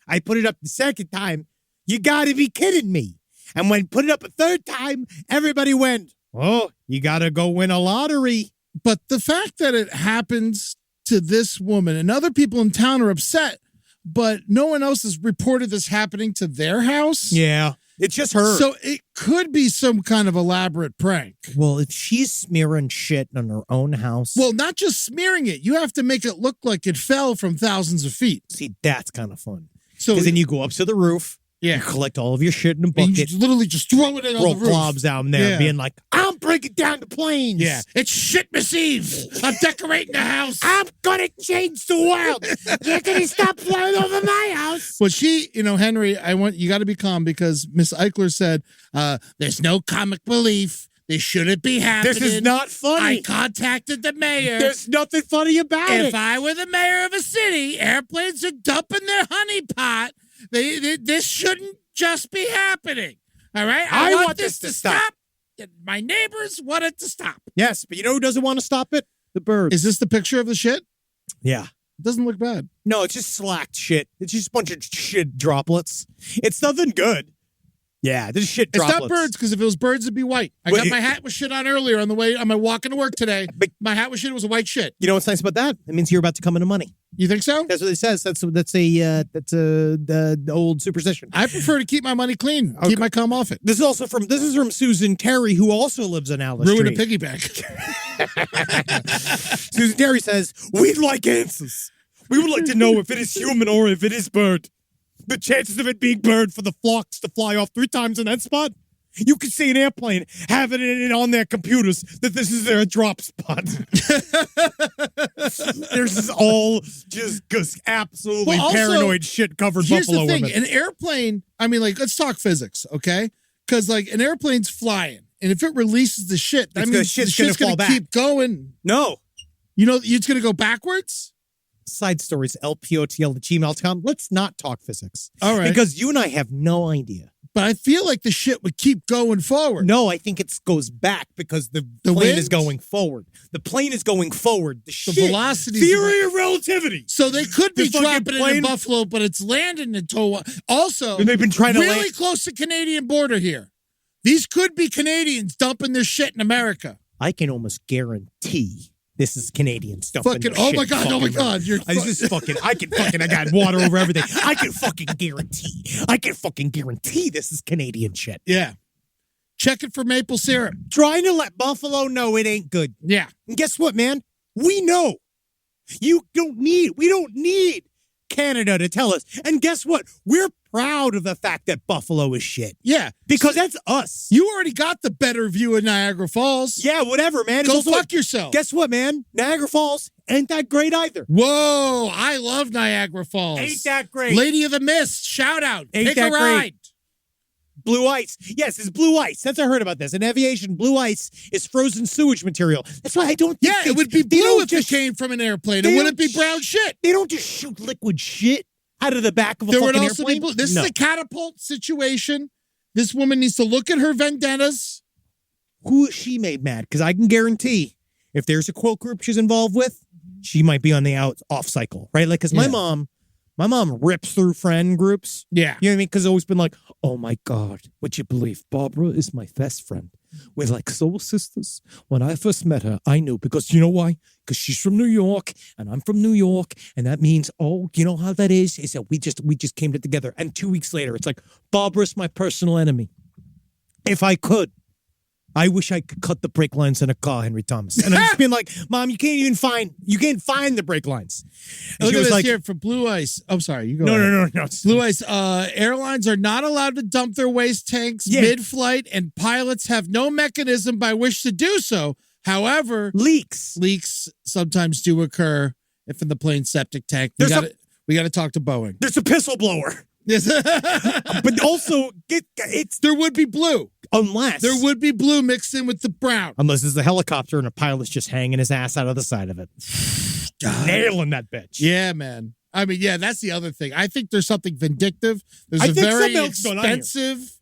I put it up the second time. You got to be kidding me. And when put it up a third time, everybody went, oh, you got to go win a lottery. But the fact that it happens to this woman and other people in town are upset, but no one else has reported this happening to their house. Yeah, it's just her. So it could be some kind of elaborate prank. Well, if she's smearing shit on her own house. Well, not just smearing it. You have to make it look like it fell from thousands of feet. See, that's kind of fun. So Because then you go up to the roof. Yeah. You collect all of your shit in a and bucket. you literally just throw it in on Roll the roof. globs down there, Yeah. being like, I'm breaking down the planes. Yeah. It's Shitmas Eve. I'm decorating the house. I'm gonna change the world. You're gonna stop flying over my house. Well, Henry, you got to be calm because Miss Eichler said, there's no comic relief. This shouldn't be happening. This is not funny. I contacted the mayor. There's nothing funny about it. If I were the mayor of a city, airplanes are dumping their honey pot. This shouldn't just be happening. All right? I want this to stop. My neighbors want it to stop. Yes, but you know who doesn't want to stop it? The birds. Is this the picture of the shit? Yeah. It doesn't look bad. No, it's just slacked shit. It's just a bunch of shit droplets. It's nothing good. Yeah, this is shit droplets. It's not birds, because if it was birds, it'd be white. I got my hat with shit on earlier on my walking to work today. My hat with shit was a white shit. You know what's nice about that? It means you're about to come into money. You think so? That's what it says. That's the old superstition. I prefer to keep my money clean. Keep my cum off it. This is from Susan Terry, who also lives on Alice Ruin a Street. piggy bank. Susan Terry says, we'd like answers. We would like to know if it is human or if it is bird. The chances of it being bird for the flocks to fly off 3 times in that spot, you could see an airplane having it on their computers that this is their drop spot. There's this all just absolutely paranoid shit covered Buffalo the thing. women. An airplane, let's talk physics, okay? Because an airplane's flying, and if it releases the shit, that means the shit's going to keep going. No. You know, it's going to go backwards? Side stories, lpotl@gmail.com. Let's not talk physics. All right. Because you and I have no idea. But I feel like the shit would keep going forward. No, I think it goes back because the plane is going forward. The plane is going forward. The velocity. Theory of relativity. So they could be dropping plane, it in Buffalo, but it's landing in Towa. Also, and they've been trying to really close to Canadian border here. These could be Canadians dumping their shit in America. I can almost guarantee this is Canadian stuff. Oh my God. I got water over everything. I can fucking guarantee this is Canadian shit. Yeah. Check it for maple syrup. Trying to let Buffalo know it ain't good. Yeah. And guess what, man? We know. We don't need Canada to tell us. And guess what? We're proud of the fact that Buffalo is shit. Yeah. Because that's us. You already got the better view of Niagara Falls. Yeah, whatever, man. Go fuck yourself. Guess what, man? Niagara Falls ain't that great either. Whoa, I love Niagara Falls. Ain't that great. Lady of the Mist, shout out. Take a ride. Blue ice. Yes, it's blue ice. That's I heard about this. In aviation, blue ice is frozen sewage material. That's why I don't think it would be blue if it came from an airplane. It wouldn't be brown shit. They don't just shoot liquid shit out of the back of a fucking airplane. There would also be this is a catapult situation. This woman needs to look at her vendettas. Who is she made mad? Because I can guarantee if there's a quote group she's involved with, she might be on the off cycle, right? Like, because my mom rips through friend groups. Yeah. You know what I mean? Because it's always been like, oh my God, would you believe Barbara is my best friend? We're like soul sisters. When I first met her, I knew because you know why? Because she's from New York and I'm from New York. And that means, oh, you know how that is? Is that we just came together. And 2 weeks later, it's like, Barbara's my personal enemy. If I could, I wish I could cut the brake lines in a car, Henry Thomas. And I'm just being like, Mom, you can't find the brake lines. And Look she at was this like, here for Blue Ice. I'm sorry, you go. no, ahead. no. Blue Ice, airlines are not allowed to dump their waste tanks mid-flight, and pilots have no mechanism by which to do so. However, Leaks sometimes do occur if in the plane's septic tank. We got to talk to Boeing. There's a pistol blower. Yes. But also, there would be blue. Unless Blue mixed in with the brown. Unless it's a helicopter and a pilot's just hanging his ass out of the side of it. Nailing that bitch. Yeah, man. I mean, yeah, that's the other thing. I think there's something vindictive. There's I a think very something else going on here. expensive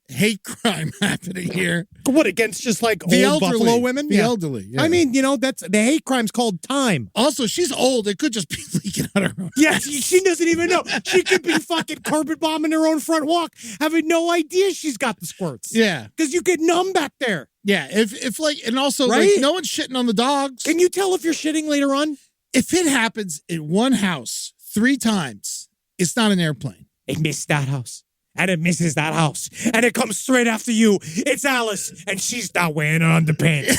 hate crime happening here. What, against just like The old elderly. Buffalo women? The elderly. Yeah. I mean, that's the hate crime's called time. Also, she's old. It could just be leaking out her own. Yeah, she doesn't even know. She could be fucking carpet bombing her own front walk, having no idea she's got the squirts. Yeah. Because you get numb back there. Yeah. If like, and also, Right? like, no one's shitting on the dogs. Can you tell if you're shitting later on? If it happens in one house 3 times, it's not an airplane. It missed that house. And it misses that house. And it comes straight after you. It's Alice. And she's not wearing underpants.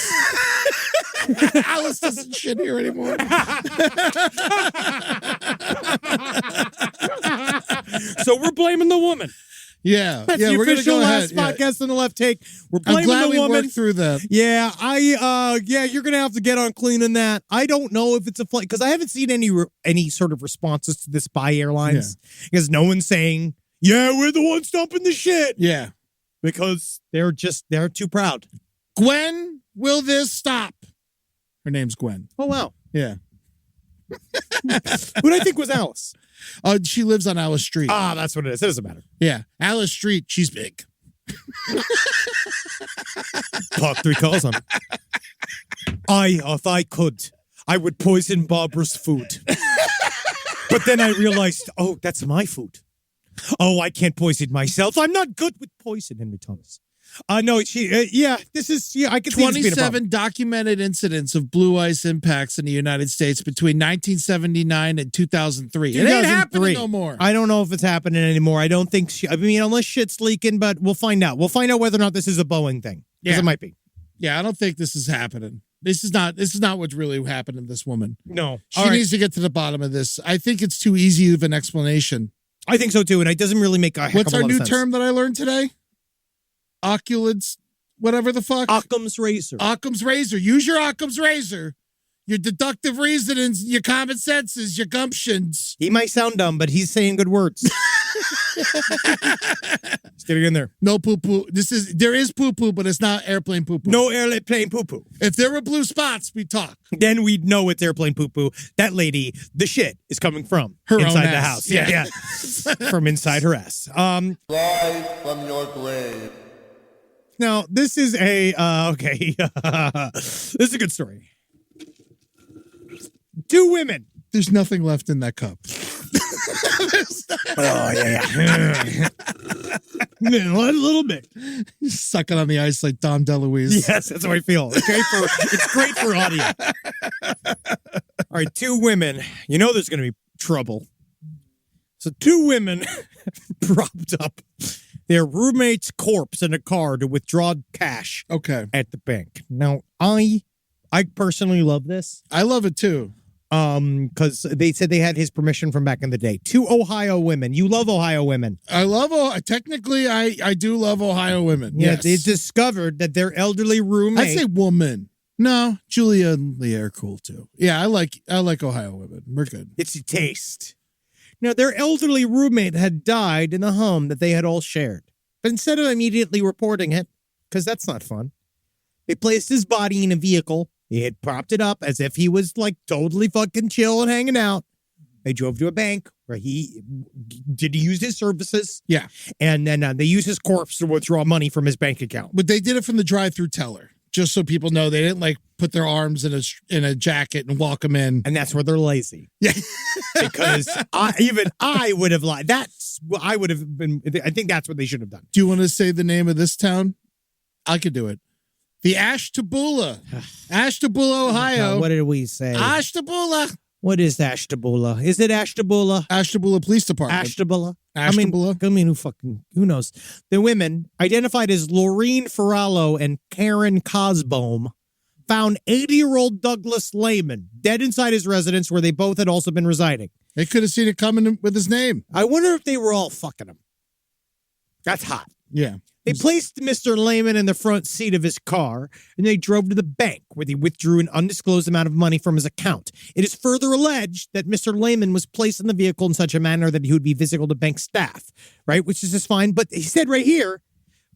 Alice doesn't shit here anymore. So we're blaming the woman. Yeah. That's yeah, the we're going to official go last ahead. podcast on the left take. We're I'm blaming glad the we woman. worked through that. Yeah, you're gonna have to get on cleaning that. I don't know if it's a flight because I haven't seen any sort of responses to this by airlines because no one's saying, "Yeah, we're the ones dumping the shit." Yeah, because they're too proud. Gwen, will this stop? Her name's Gwen. Oh wow, yeah. Who I think was Alice. She lives on Alice Street. Ah, that's what it is. It doesn't matter. Yeah, Alice Street. She's big. Park 3 cars on. If I could, I would poison Barbara's food. But then I realized, that's my food. I can't poison myself. I'm not good with poison, Henry Thomas. No, this is, I can see this being a 27 problem. documented incidents of blue ice impacts in the United States between 1979 and 2003. It ain't happening no more. I don't know if it's happening anymore. I don't think, unless shit's leaking, but we'll find out. We'll find out whether or not this is a Boeing thing. Because it might be. Yeah, I don't think this is happening. This is not what's really happening to this woman. No. She needs to get to the bottom of this. I think it's too easy of an explanation. I think so too, and it doesn't really make a heck What's of a our lot new of sense. term that I learned today? Oculants, whatever the fuck. Occam's razor. Occam's razor. Use your Occam's razor. Your deductive reasonings, your common senses, your gumptions. He might sound dumb, but he's saying good words. Let's get it in there. No poo poo. There is poo poo, but it's not airplane poo poo. No airplane poo poo. If there were blue spots, we talk. Then we'd know it's airplane poo poo. That lady, the shit is coming from her inside own the ass. house. Yeah. From inside her ass. Rise from your grave. Now this is a okay. This is a good story. 2 women. There's nothing left in that cup. Yeah. A little bit. You're sucking on the ice like Dom DeLuise. Yes, that's how I feel. It's great for audio. All right, 2 women. You know there's going to be trouble. So 2 women propped up their roommate's corpse in a car to withdraw cash at the bank. Now, I personally love this. I love it too. Because they said they had his permission from back in the day. 2 Ohio women. You love Ohio women. I love technically I do love Ohio women. Yeah, yes. they discovered that their elderly roommate. I'd say woman. No, Julia and Leah are cool too. Yeah, I like Ohio women. We're good. It's your taste. Now, their elderly roommate had died in the home that they had all shared. But instead of immediately reporting it, because that's not fun, they placed his body in a vehicle. He had propped it up as if he was like totally fucking chill and hanging out. They drove to a bank where he used his services. Yeah. And then they used his corpse to withdraw money from his bank account. But they did it from the drive-through teller, just so people know they didn't like put their arms in a jacket and walk them in. And that's where they're lazy. Yeah. Because I would have lied. I think that's what they should have done. Do you want to say the name of this town? I could do it. The Ashtabula, Ohio. What did we say? Ashtabula. What is Ashtabula? Is it Ashtabula? Ashtabula Police Department. Ashtabula? Ashtabula? I mean, who knows? The women, identified as Laureen Ferrallo and Karen Cosbohm, found 80-year-old Douglas Lehman dead inside his residence where they both had also been residing. They could have seen it coming with his name. I wonder if they were all fucking him. That's hot. Yeah. They placed Mr. Lehman in the front seat of his car, and they drove to the bank, where they withdrew an undisclosed amount of money from his account. It is further alleged that Mr. Lehman was placed in the vehicle in such a manner that he would be visible to bank staff, right? Which is just fine. But he said right here,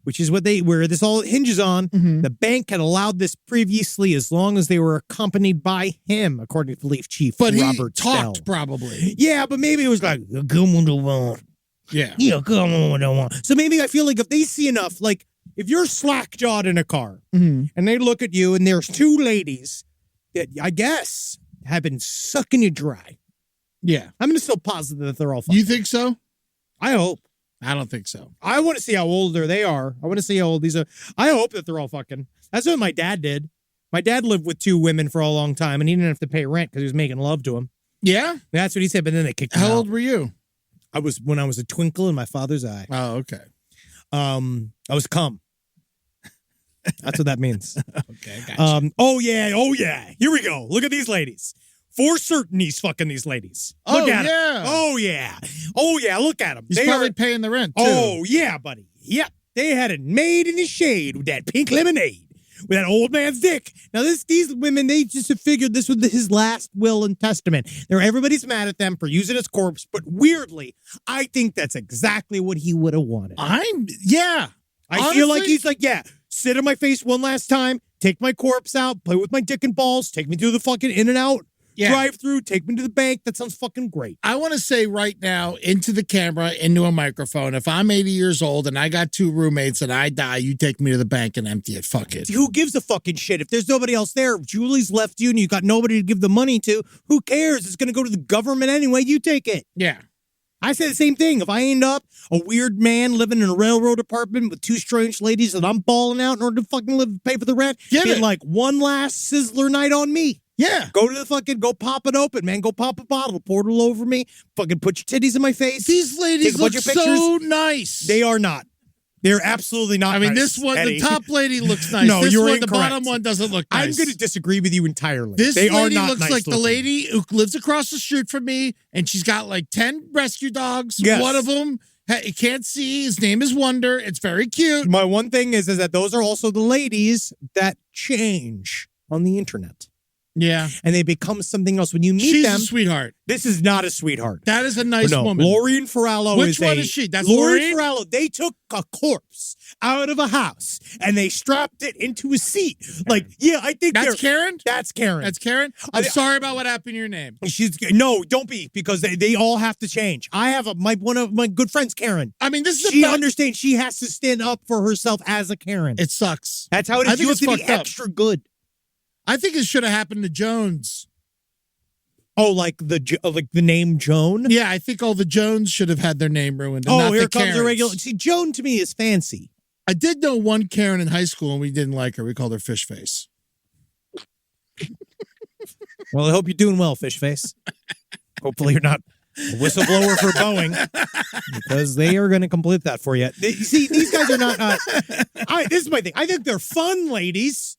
which is where this all hinges on, the bank had allowed this previously as long as they were accompanied by him, according to Police Chief But Robert he talked Stell. probably. Yeah, but maybe it was like, come on, the Yeah. yeah, come on, the one. So maybe I feel like if they see enough, like if you're slack-jawed in a car and they look at you and there's two ladies that I guess have been sucking you dry, Yeah. I'm going to still positive that they're all fucking. You think so? I hope. I don't think so. I want to see how older they are. I want to see how old these are. I hope that they're all fucking. That's what my dad did. My dad lived with two women for a long time, and he didn't have to pay rent because he was making love to them. Yeah? That's what he said, but then they kicked him How out. old were you? I was when I was a twinkle in my father's eye. Oh, okay. I was cum. That's what that means. Okay, gotcha. Oh yeah. Here we go. Look at these ladies. For certain, he's fucking these ladies. Look at yeah. him. Oh yeah. Look at them. He's probably paying the rent, too. Oh yeah, buddy. Yep. They had it made in the shade with that pink lemonade with that old man's dick. Now these women, they just have figured this was his last will and testament. Everybody's mad at them for using his corpse, but weirdly, I think that's exactly what he would have wanted. Yeah. I feel like he's like, yeah, sit on my face one last time, take my corpse out, play with my dick and balls, take me through the fucking in and out drive through, take me to the bank. That sounds fucking great. I want to say right now into the camera, into a microphone, if I'm 80 years old and I got two roommates and I die, you take me to the bank and empty it. Fuck it. Who gives a fucking shit? If there's nobody else there, if Julie's left you and you got nobody to give the money to, who cares? It's going to go to the government anyway. You take it. Yeah. I say the same thing. If I end up a weird man living in a railroad apartment with two strange ladies and I'm balling out in order to fucking pay for the rent, get like one last Sizzler night on me. Yeah. Go to the fucking, go pop it open, man. Go pop a bottle, pour it all over me. Fucking put your titties in my face. These ladies look so nice. They are not. They're absolutely not. I mean, nice, this one, Eddie. the top lady looks nice. No, this you're one, incorrect. the bottom one doesn't look nice. I'm going to disagree with you entirely. This they lady are not looks nice like the looking. lady who lives across the street from me, and she's got like 10 rescue dogs. Yes. One of them you can't see. His name is Wonder. It's very cute. My one thing is that those are also the ladies that change on the internet. Yeah. And they become something else. When you meet She's them, a sweetheart. this is not a sweetheart. That is a nice no, woman. Laureen Ferrallo Which one is she? That's Laureen? Ferrallo. They took a corpse out of a house and they strapped it into a seat. Like, yeah, I think That's Karen? That's Karen. That's Karen? I'm sorry about what happened to your name. No, don't be, because they all have to change. I have one of my good friends, Karen. I mean, this is she understands she has to stand up for herself as a Karen. It sucks. That's how it is. I think You have it's to be fucked up. extra good. I think it should have happened to Jones. Oh, like the name Joan? Yeah, I think all the Jones should have had their name ruined. And not here the comes Karens. a regular. See, Joan to me is fancy. I did know one Karen in high school, and we didn't like her. We called her Fish Face. Well, I hope you're doing well, Fish Face. Hopefully you're not a whistleblower for Boeing, because they are going to complete that for you. See, these guys are not. This is my thing. I think they're fun ladies,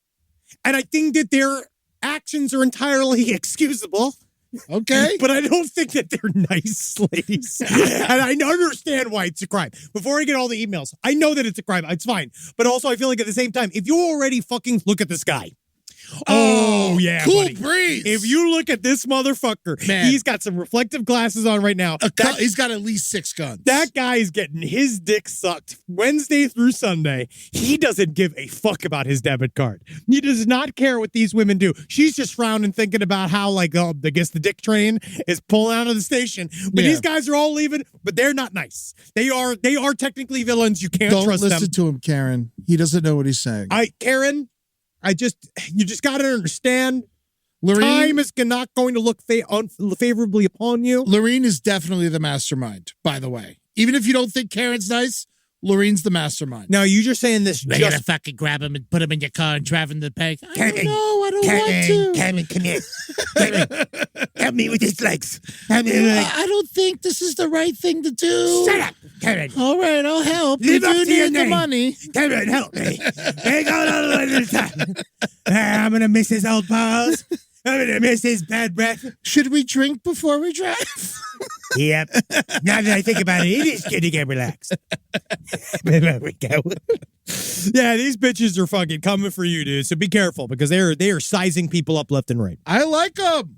and I think that their actions are entirely excusable. Okay. But I don't think that they're nice ladies. And I understand why it's a crime. Before I get all the emails, I know that it's a crime. It's fine. But also, I feel like at the same time, if you already fucking look at this guy. Oh, yeah, cool buddy. breeze. If you look at this motherfucker, Man. he's got some reflective glasses on right now. He's got at least 6 guns. That guy is getting his dick sucked Wednesday through Sunday. He doesn't give a fuck about his debit card. He does not care what these women do. She's just frowning, thinking about how, like, I guess the dick train is pulling out of the station. But these guys are all leaving, but they're not nice. They are technically villains. You can't Don't trust them. listen to him, Karen. He doesn't know what he's saying. Karen, you just got to understand. Lorene, Time is not going to look favorably upon you. Lorene is definitely the mastermind, by the way. Even if you don't think Karen's nice, Lorraine's the mastermind. Now, you just saying this You're gonna just... fucking grab him and put him in your car and drive him to the bank. I Kevin, don't know. I don't want to. Kevin, come here. Kevin, help me with his legs. Help me with I don't think this is the right thing to do. Shut up, Kevin. All right, I'll help. Live You up do to your need the name. money. Kevin, help me. Hang on all the way to the top. I'm going to miss his old paws. I'm going to miss his bad breath. Should we drink before we drive? Yep. Now that I think about it, it is good to get relaxed. There we go. Yeah, these bitches are fucking coming for you, dude. So be careful because they are sizing people up left and right. I like them.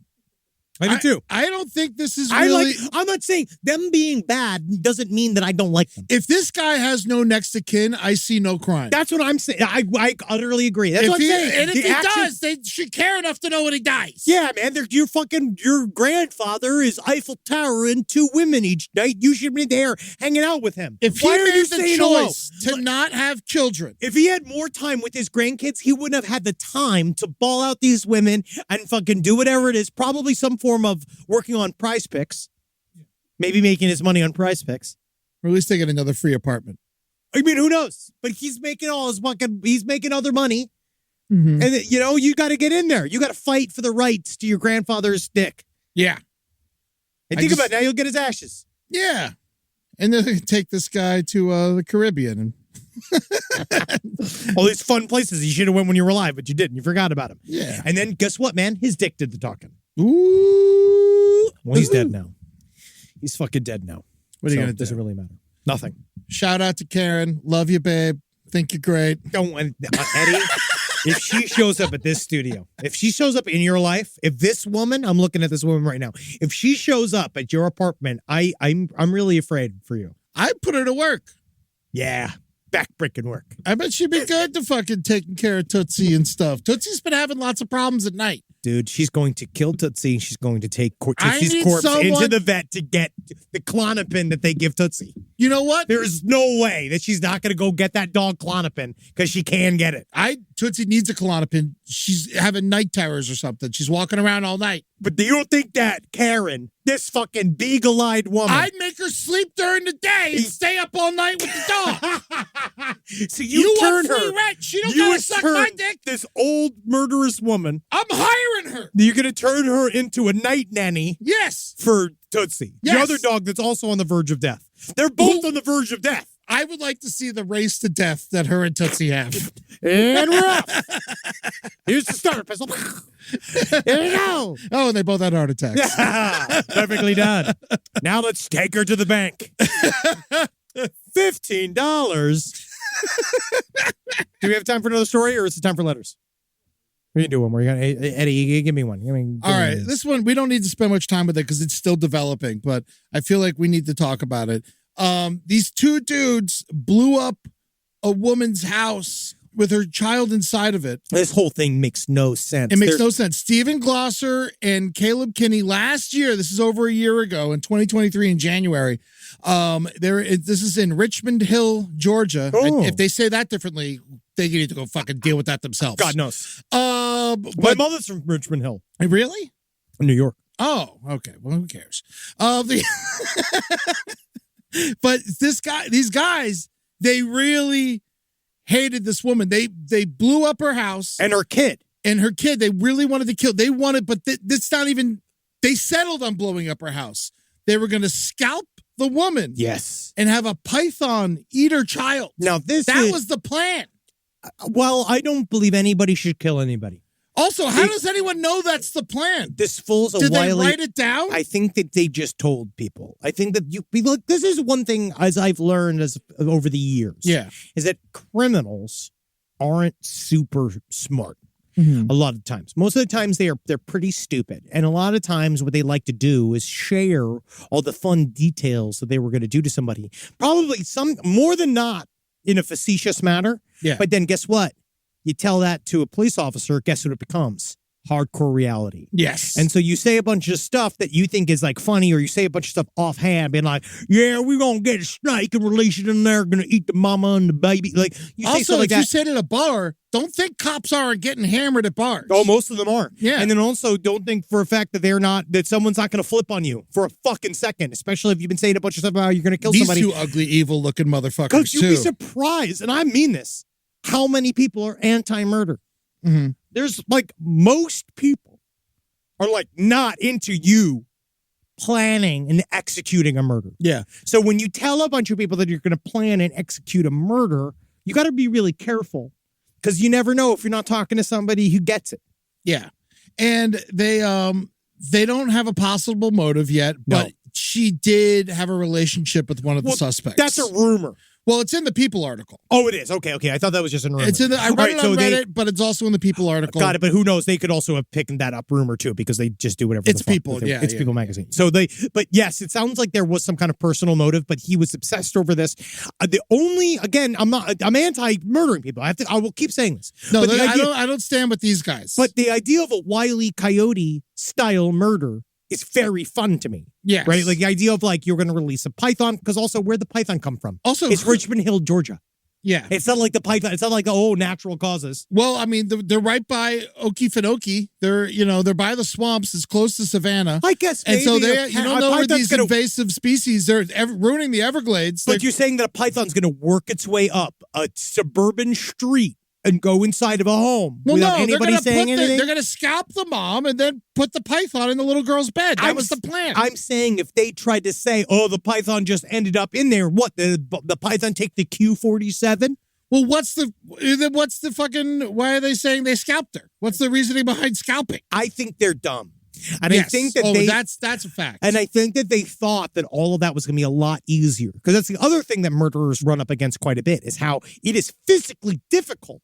I do too. I don't think this is really. I'm not saying them being bad doesn't mean that I don't like them. If this guy has no next of kin, I see no crime. That's what I'm saying. I utterly agree. That's what I'm saying. And if The he action- does, they should care enough to know when he dies. Yeah, man. Your grandfather is Eiffel Tower and 2 women each night. You should be there hanging out with him. If he Why are you made the saying hello? choice to not have children, If he had more time with his grandkids, he wouldn't have had the time to ball out these women and fucking do whatever it is. Probably some form of working on Prize Picks. Maybe making his money on Prize Picks. or at least they get another free apartment. I mean, who knows? But he's making he's making other money. Mm-hmm. And, you got to get in there. You got to fight for the rights to your grandfather's dick. Yeah. And think about it. Now you'll get his ashes. Yeah. And then they can take this guy to the Caribbean. And All these fun places you should have went when you were alive, but you didn't. You forgot about him. yeah. And then guess what, man? His dick did the talking. Ooh. Well, he's dead now. He's fucking dead now. What are you So going it to doesn't do? really matter. Nothing. Shout out to Karen. Love you, babe. Think you're great. Don't Eddie. If she shows up at this studio, if she shows up in your life, if this woman, I'm looking at this woman right now, if she shows up at your apartment, I'm really afraid for you. I put her to work. Yeah, backbreaking work. I bet she'd be good to fucking taking care of Tootsie and stuff. Tootsie's been having lots of problems at night. Dude, she's going to kill Tootsie. She's going to take I Tootsie's need corpse someone- into the vet to get the Klonopin that they give Tootsie. You know what? There's no way that she's not going to go get that dog Klonopin because she can get it. Tootsie needs a Klonopin. She's having night terrors or something. She's walking around all night. But do you don't think that Karen, this fucking beagle-eyed woman... I'd make her sleep during the day and stay up all night with the dog. So You turn want free her... rent. She don't you gotta would suck turn my dick. this old murderous woman... I'm hiring her. You're going to turn her into a night nanny Yes. for Tootsie. The Yes. other dog that's also on the verge of death. They're both on the verge of death. I would like to see the race to death that her and Tootsie have. And we're off. Here's the starter pistol. Here we go. Oh, and they both had heart attacks. Perfectly done. Now let's take her to the bank. $15. Do we have time for another story, or is it time for letters? We can do one more. Eddie, you give me one. All right. This one, we don't need to spend much time with it because it's still developing, but I feel like we need to talk about it. These 2 dudes blew up a woman's house with her child inside of it. This whole thing makes no sense. It makes no sense. Stephen Glosser and Caleb Kinney last year, this is over a year ago in 2023 in January. This is in Richmond Hill, Georgia. Oh. If they say that differently, they need to go fucking deal with that themselves. God knows. My My mother's from Richmond Hill, really? New York. Oh, okay. Well, who cares? But these guys, they really hated this woman. They blew up her house And her kid. and her kid. They really wanted to kill. They wanted, but that's not even. They settled on blowing up her house. They were going to scalp the woman. Yes. And have a python eat her child. Now That was the plan. Well, I don't believe anybody should kill anybody. Also, how does anyone know that's the plan? This fool's a Did they wily. write it down? I think that they just told people. I think that look. This is one thing as I've learned over the years. Yeah. is that criminals aren't super smart. Mm-hmm. A lot of times, most of the times they're pretty stupid, and a lot of times what they like to do is share all the fun details that they were going to do to somebody. Probably some more than not in a facetious manner. Yeah. But then guess what? You tell that to a police officer. Guess what it becomes? hardcore reality. Yes. And so you say a bunch of stuff that you think is like funny, or you say a bunch of stuff offhand, being like, yeah, we're going to get a snake and release it in there, going to eat the mama and the baby. Like, you say also, stuff like if that. you sit at a bar, don't think cops aren't getting hammered at bars. Oh, most of them are. Yeah. And then also don't think for a fact that someone's not going to flip on you for a fucking second, especially if you've been saying a bunch of stuff about how you're going to kill These somebody. two ugly, evil-looking motherfuckers, Coach, you'd too. be surprised, and I mean this, how many people are anti-murder. Mhm. There's like most people are like not into you planning and executing a murder. Yeah. So when you tell a bunch of people that you're going to plan and execute a murder, you got to be really careful because you never know if you're not talking to somebody who gets it. Yeah. And they don't have a possible motive yet, but No. she did have a relationship with one of the Well, suspects. That's a rumor. Well, it's in the People article. Oh, it is. Okay. I thought that was just a rumor. It's in the, I read All it right, on so they- Reddit, but it's also in the People article. Got it, but who knows? They could also have picked that up rumor too, because they just do whatever. It's the fuck People, with it. yeah, It's yeah. People magazine. So but yes, it sounds like there was some kind of personal motive, but he was obsessed over this. I'm anti-murdering people. I will keep saying this. No, but I don't stand with these guys. But the idea of a Wile E. Coyote style murder is very fun to me. yes. Right? Like the idea of like you're going to release a python, because also where'd the python come from? Also, It's Richmond Hill, Georgia. yeah. It's not like the python. It's not like natural causes. Well, I mean, they're right by Okefenokee. They're by the swamps. It's close to Savannah. I guess. And so maybe you don't know where python's these gonna- invasive species are ruining the Everglades. But you're saying that a python's going to work its way up a suburban street and go inside of a home without anybody saying anything? They're going to scalp the mom and then put the python in the little girl's bed. That was the plan. I'm saying if they tried to say, oh, the python just ended up in there, what, the python take the Q-47? Well, what's the fucking, why are they saying they scalped her? What's the reasoning behind scalping? I think they're dumb. And Yes. I think that that's a fact. And I think that they thought that all of that was going to be a lot easier. Because that's the other thing that murderers run up against quite a bit, is how it is physically difficult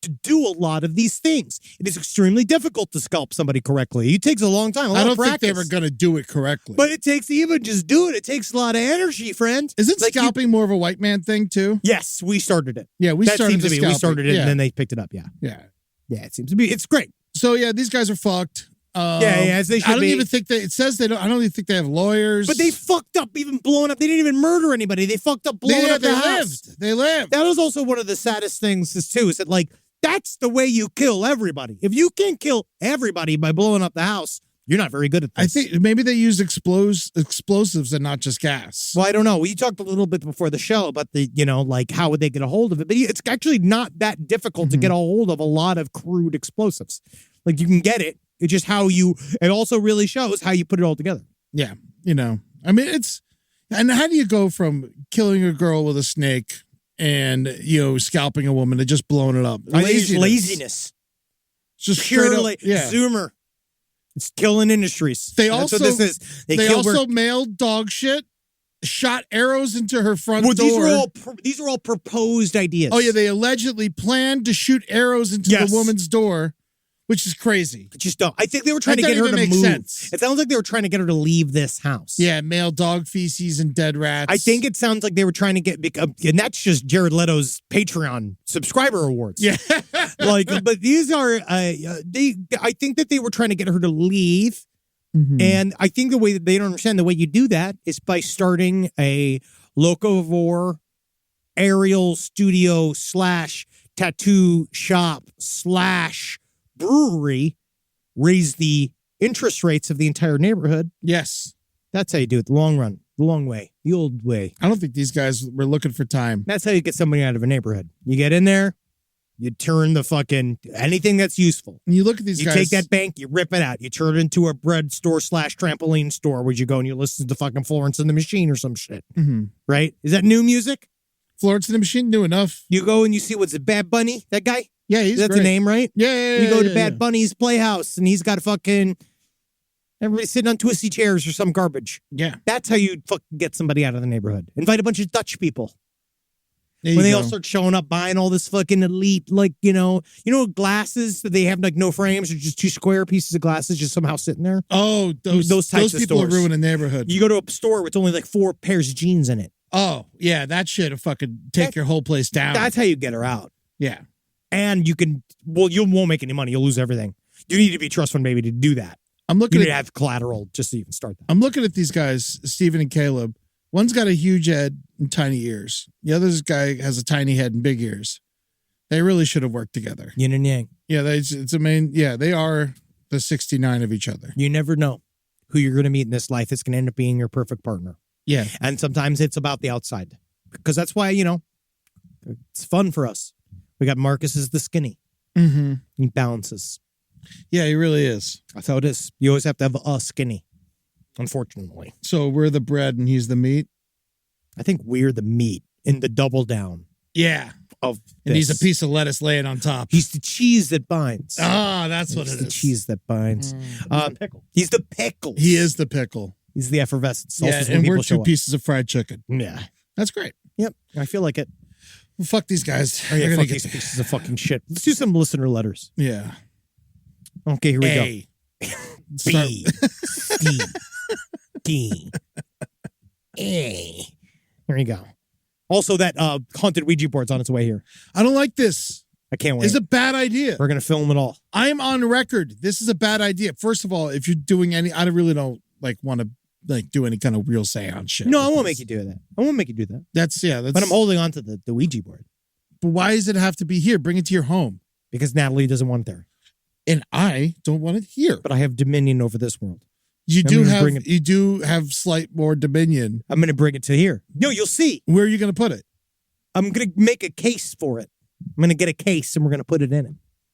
to do a lot of these things. It is extremely difficult to scalp somebody correctly. It takes a long time. I don't think they were going to do it correctly. But it takes, even just do it, it takes a lot of energy, friend. Isn't Like scalping more of a white man thing too? Yes, we started it. Yeah, we That started seems the to be. We scalping. started it, Yeah. and then they picked it up. Yeah. Yeah. Yeah, it seems to be. It's great. So yeah, these guys are fucked. Yeah, as they should I don't be. even think it says they don't. I don't even think they have lawyers. But they fucked up even blowing up. They didn't even murder anybody. They fucked up blowing up the house. They lived. That was also one of the saddest things too, is that like, that's the way you kill everybody. If you can't kill everybody by blowing up the house, you're not very good at this. I think maybe they used explosives and not just gas. Well, I don't know. We talked a little bit before the show about like how would they get a hold of it? But it's actually not that difficult to get a hold of a lot of crude explosives. Like you can get it. It's just it also really shows how you put it all together. Yeah, I mean, and how do you go from killing a girl with a snake and scalping a woman to just blowing it up? I think it's laziness. Just Pure straight up, yeah. Zoomer. It's killing industries. They That's also what this is. They kill also mailed dog shit, shot arrows into her front door. These are all proposed ideas. Oh yeah, they allegedly planned to shoot arrows into Yes. the woman's door, which is crazy. Just don't. I think they were trying That to get her doesn't to even move. make sense. It sounds like they were trying to get her to leave this house. Yeah, mail dog feces and dead rats. I think it sounds like they were trying to get, and that's just Jared Leto's Patreon subscriber awards. Yeah. But these are, I think that they were trying to get her to leave. Mhm. And I think the way that they don't understand the way you do that is by starting a locavore aerial studio / tattoo shop / brewery, raise the interest rates of the entire neighborhood. Yes. That's how you do it. The long run, the long way, the old way. I don't think these guys were looking for time. That's how you get somebody out of a neighborhood. You get in there, you turn the fucking anything that's useful. And you look at these You guys. take that bank, you rip it out, you turn it into a bread store / trampoline store where you go and you listen to fucking Florence and the Machine or some shit. Mhm. Right? Is that new music? Florence and the Machine knew enough. You go and you see what's it, Bad Bunny? That guy? Yeah, he's That's great. the name, right? Yeah. You go to yeah, Bad yeah. Bunny's Playhouse and he's got a fucking everybody sitting on twisty chairs or some garbage. Yeah. That's how you fucking get somebody out of the neighborhood. Invite a bunch of Dutch people. There When you they all go. start showing up buying all this fucking elite, like, glasses that they have like no frames or just 2 square pieces of glasses just somehow sitting there. Oh, those types of people stores. are ruining the neighborhood. You go to a store with only like 4 pairs of jeans in it. Oh, yeah, that shit will fucking take That- your whole place down. That's how you get her out. yeah. And you won't make any money. You'll lose everything. You need to be a trust fund baby to do that. I'm You looking need to at have collateral just to even start that. I'm looking at these guys, Stephen and Caleb. One's got a huge head and tiny ears. The other guy has a tiny head and big ears. They really should have worked together. Yin and yang. Yeah, it's a main. Yeah, they are the 69 of each other. You never know who you're going to meet in this life that's going to end up being your perfect partner. Yeah, And sometimes it's about the outside. Because that's why, it's fun for us. We got Marcus as the skinny. mm-hmm. He balances. Yeah, he really is. That's how it is. You always have to have a skinny, unfortunately. So we're the bread and he's the meat. I think we're the meat in the double down Yeah, of and he's a this. piece of lettuce laying on top. He's the cheese that binds. Ah, that's what He's it the is. cheese that binds. Pickle. He's the pickle. He is the pickle. He's the effervescent sauce. Yeah, when and we're people show two up. pieces of fried chicken. Yeah. That's great. Yep. I feel like it. Well, fuck these guys. Oh, yeah, They're fuck gonna these pieces of fucking shit. Let's do some listener letters. Yeah. Okay, here we go. A. Start- B, C, D, A. Here you go. Also, that haunted Ouija board's on its way here. I don't like this. I can't wait. It's a bad idea. We're gonna film it all. I'm on record. This is a bad idea. First of all, if you're doing any, I really don't want to do any kind of real seance shit. No, I with won't this. make you do that. I won't make you do that. That's But I'm holding on to the Ouija board But why does it have to be here? Bring it to your home. because Natalie doesn't want it there. And I don't want it here. But I have dominion over this world. You I'm do gonna have bring it- you do have slight more dominion. I'm gonna bring it to here. No, you'll see. Where are you going to put it? I'm gonna make a case for it. I'm gonna get a case and we're gonna put it in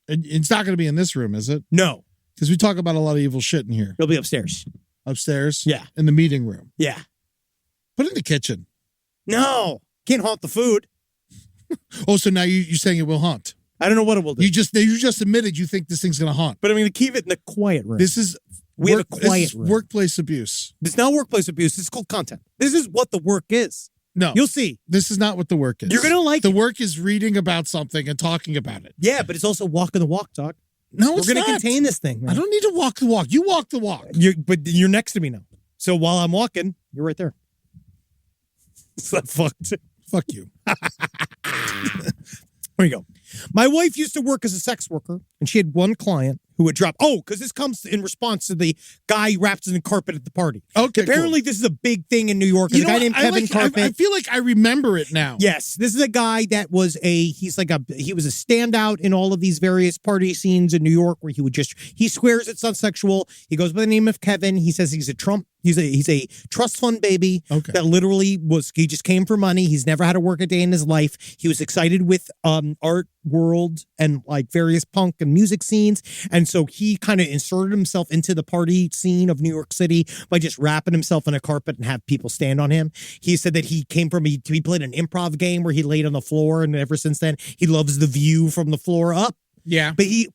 it. It's not going to be in this room, is it? No, Because we talk about a lot of evil shit in here. it'll be upstairs. Upstairs? Yeah. In the meeting room. Yeah. Put it in the kitchen. No, can't haunt the food. Oh, so now you're saying it will haunt. I don't know what it will do. You just admitted you think this thing's going to haunt. But I'm gonna keep it in the quiet room. This is We have a this quiet is room. workplace abuse. It's not workplace abuse. It's called content. This is what the work is. No, You'll see. this is not what the work is. You're gonna like the it. work is reading about something and talking about it. Yeah, but it's also walking the walk, dog. No, We're it's gonna not. contain this thing. I Man. don't need to walk the walk. You walk the walk. But you're next to me now. So while I'm walking, you're right there. It's not fucked. Fuck you. There you go. My wife used to work as a sex worker, and she had one client who would drop. Oh, because this comes in response to the guy wrapped in the carpet at the party. Okay. Apparently, this is a big thing in New York. There's a guy what? named Kevin Carpet. I feel like I remember it now. Yes, this is a guy that was he was a standout in all of these various party scenes in New York where he swears it's not sexual. He goes by the name of Kevin. He says he's a trust fund baby Okay. that literally he just came for money. He's never had to work a day in his life. He was excited with art world and like various punk and music scenes. And so he kind of inserted himself into the party scene of New York City by just wrapping himself in a carpet and have people stand on him. He said that he played an improv game where he laid on the floor, and ever since then, he loves the view from the floor up. Yeah. But he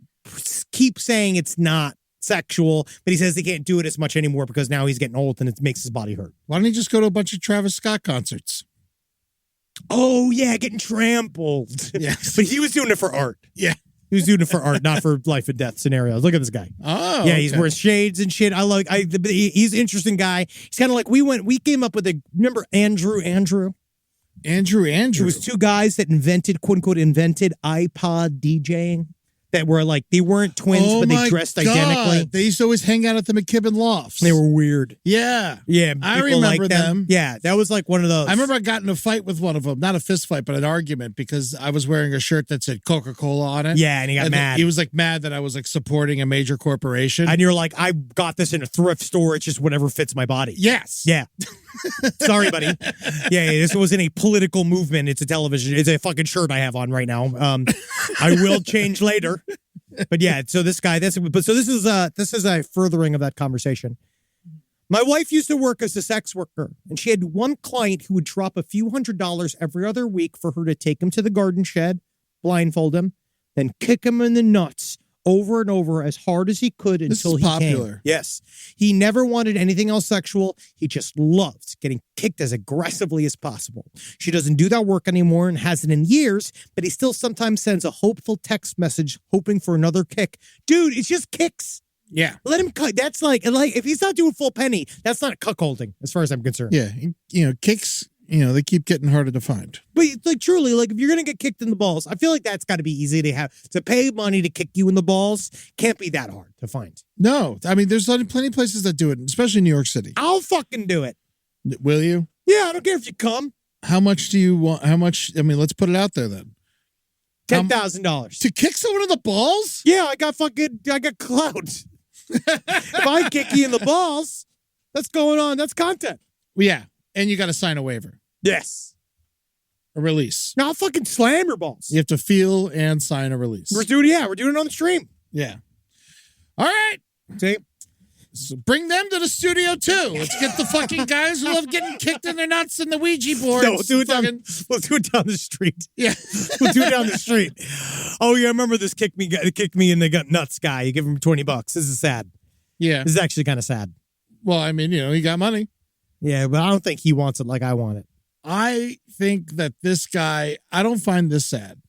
keeps saying it's not sexual, but he says he can't do it as much anymore because now he's getting old and it makes his body hurt. Why don't you just go to a bunch of Travis Scott concerts? Oh, yeah, getting trampled. Yes. But he was doing it for art. Yeah. He was doing it for art, not for life and death scenarios. Look at this guy. Oh. Yeah, he's okay. wearing shades and shit. He's an interesting guy. He's kind of like we came up with remember Andrew? Andrew. It was two guys that quote unquote invented iPod DJing that were like, they weren't twins, Oh but they my dressed God. identically. They used to always hang out at the McKibben Lofts. They were weird. Yeah. Yeah. I people remember liked them. Yeah, that was like one of those. I remember I got in a fight with one of them. Not a fist fight, but an argument because I was wearing a shirt that said Coca-Cola on it. Yeah, and he got And mad. He was like mad that I was like supporting a major corporation. And you're like, I got this in a thrift store. It's just whatever fits my body. Yes. Yeah. Sorry, buddy. Yeah, this wasn't a political movement. It's a television. It's a fucking shirt I have on right now. I will change later. But yeah, so this guy, this is a furthering of that conversation. My wife used to work as a sex worker, and she had one client who would drop a few $100s every other week for her to take him to the garden shed, blindfold him, then kick him in the nuts over and over as hard as he could This until is he popular. came. Yes. He never wanted anything else sexual. He just loved getting kicked as aggressively as possible. She doesn't do that work anymore and hasn't in years, but he still sometimes sends a hopeful text message hoping for another kick. Dude, it's just kicks. Yeah. Let him cut. That's like if he's not doing full penny, that's not cuckolding as far as I'm concerned. Yeah. Kicks they keep getting harder to find. But like truly, like if you're gonna get kicked in the balls, I feel like that's got to be easy to pay money to kick you in the balls. Can't be that hard to find. No, I mean, there's plenty of places that do it, especially in New York City. I'll fucking do it. Will you? Yeah, I don't care if you come. How much do you want? How much? I mean, let's put it out there then. $10,000 To kick someone in the balls? Yeah, I got clout. If I kick you in the balls, that's going on. That's content. Yeah, and you got to sign a waiver, Yes. a release. Now I'll fucking slam your balls. You have to feel and sign a release. We're doing it on the stream. Yeah. All right. See? So bring them to the studio too. Let's get the fucking guys who love getting kicked in their nuts in the Ouija board. No, we'll do it down the street. Yeah. We'll do it down the street. Oh yeah, I remember this kick me in the gut nuts guy. You give him $20. This is sad. Yeah. This is actually kind of sad. Well, I mean, he got money. Yeah, but I don't think he wants it like I want it. I think that this guy, I don't find this sad.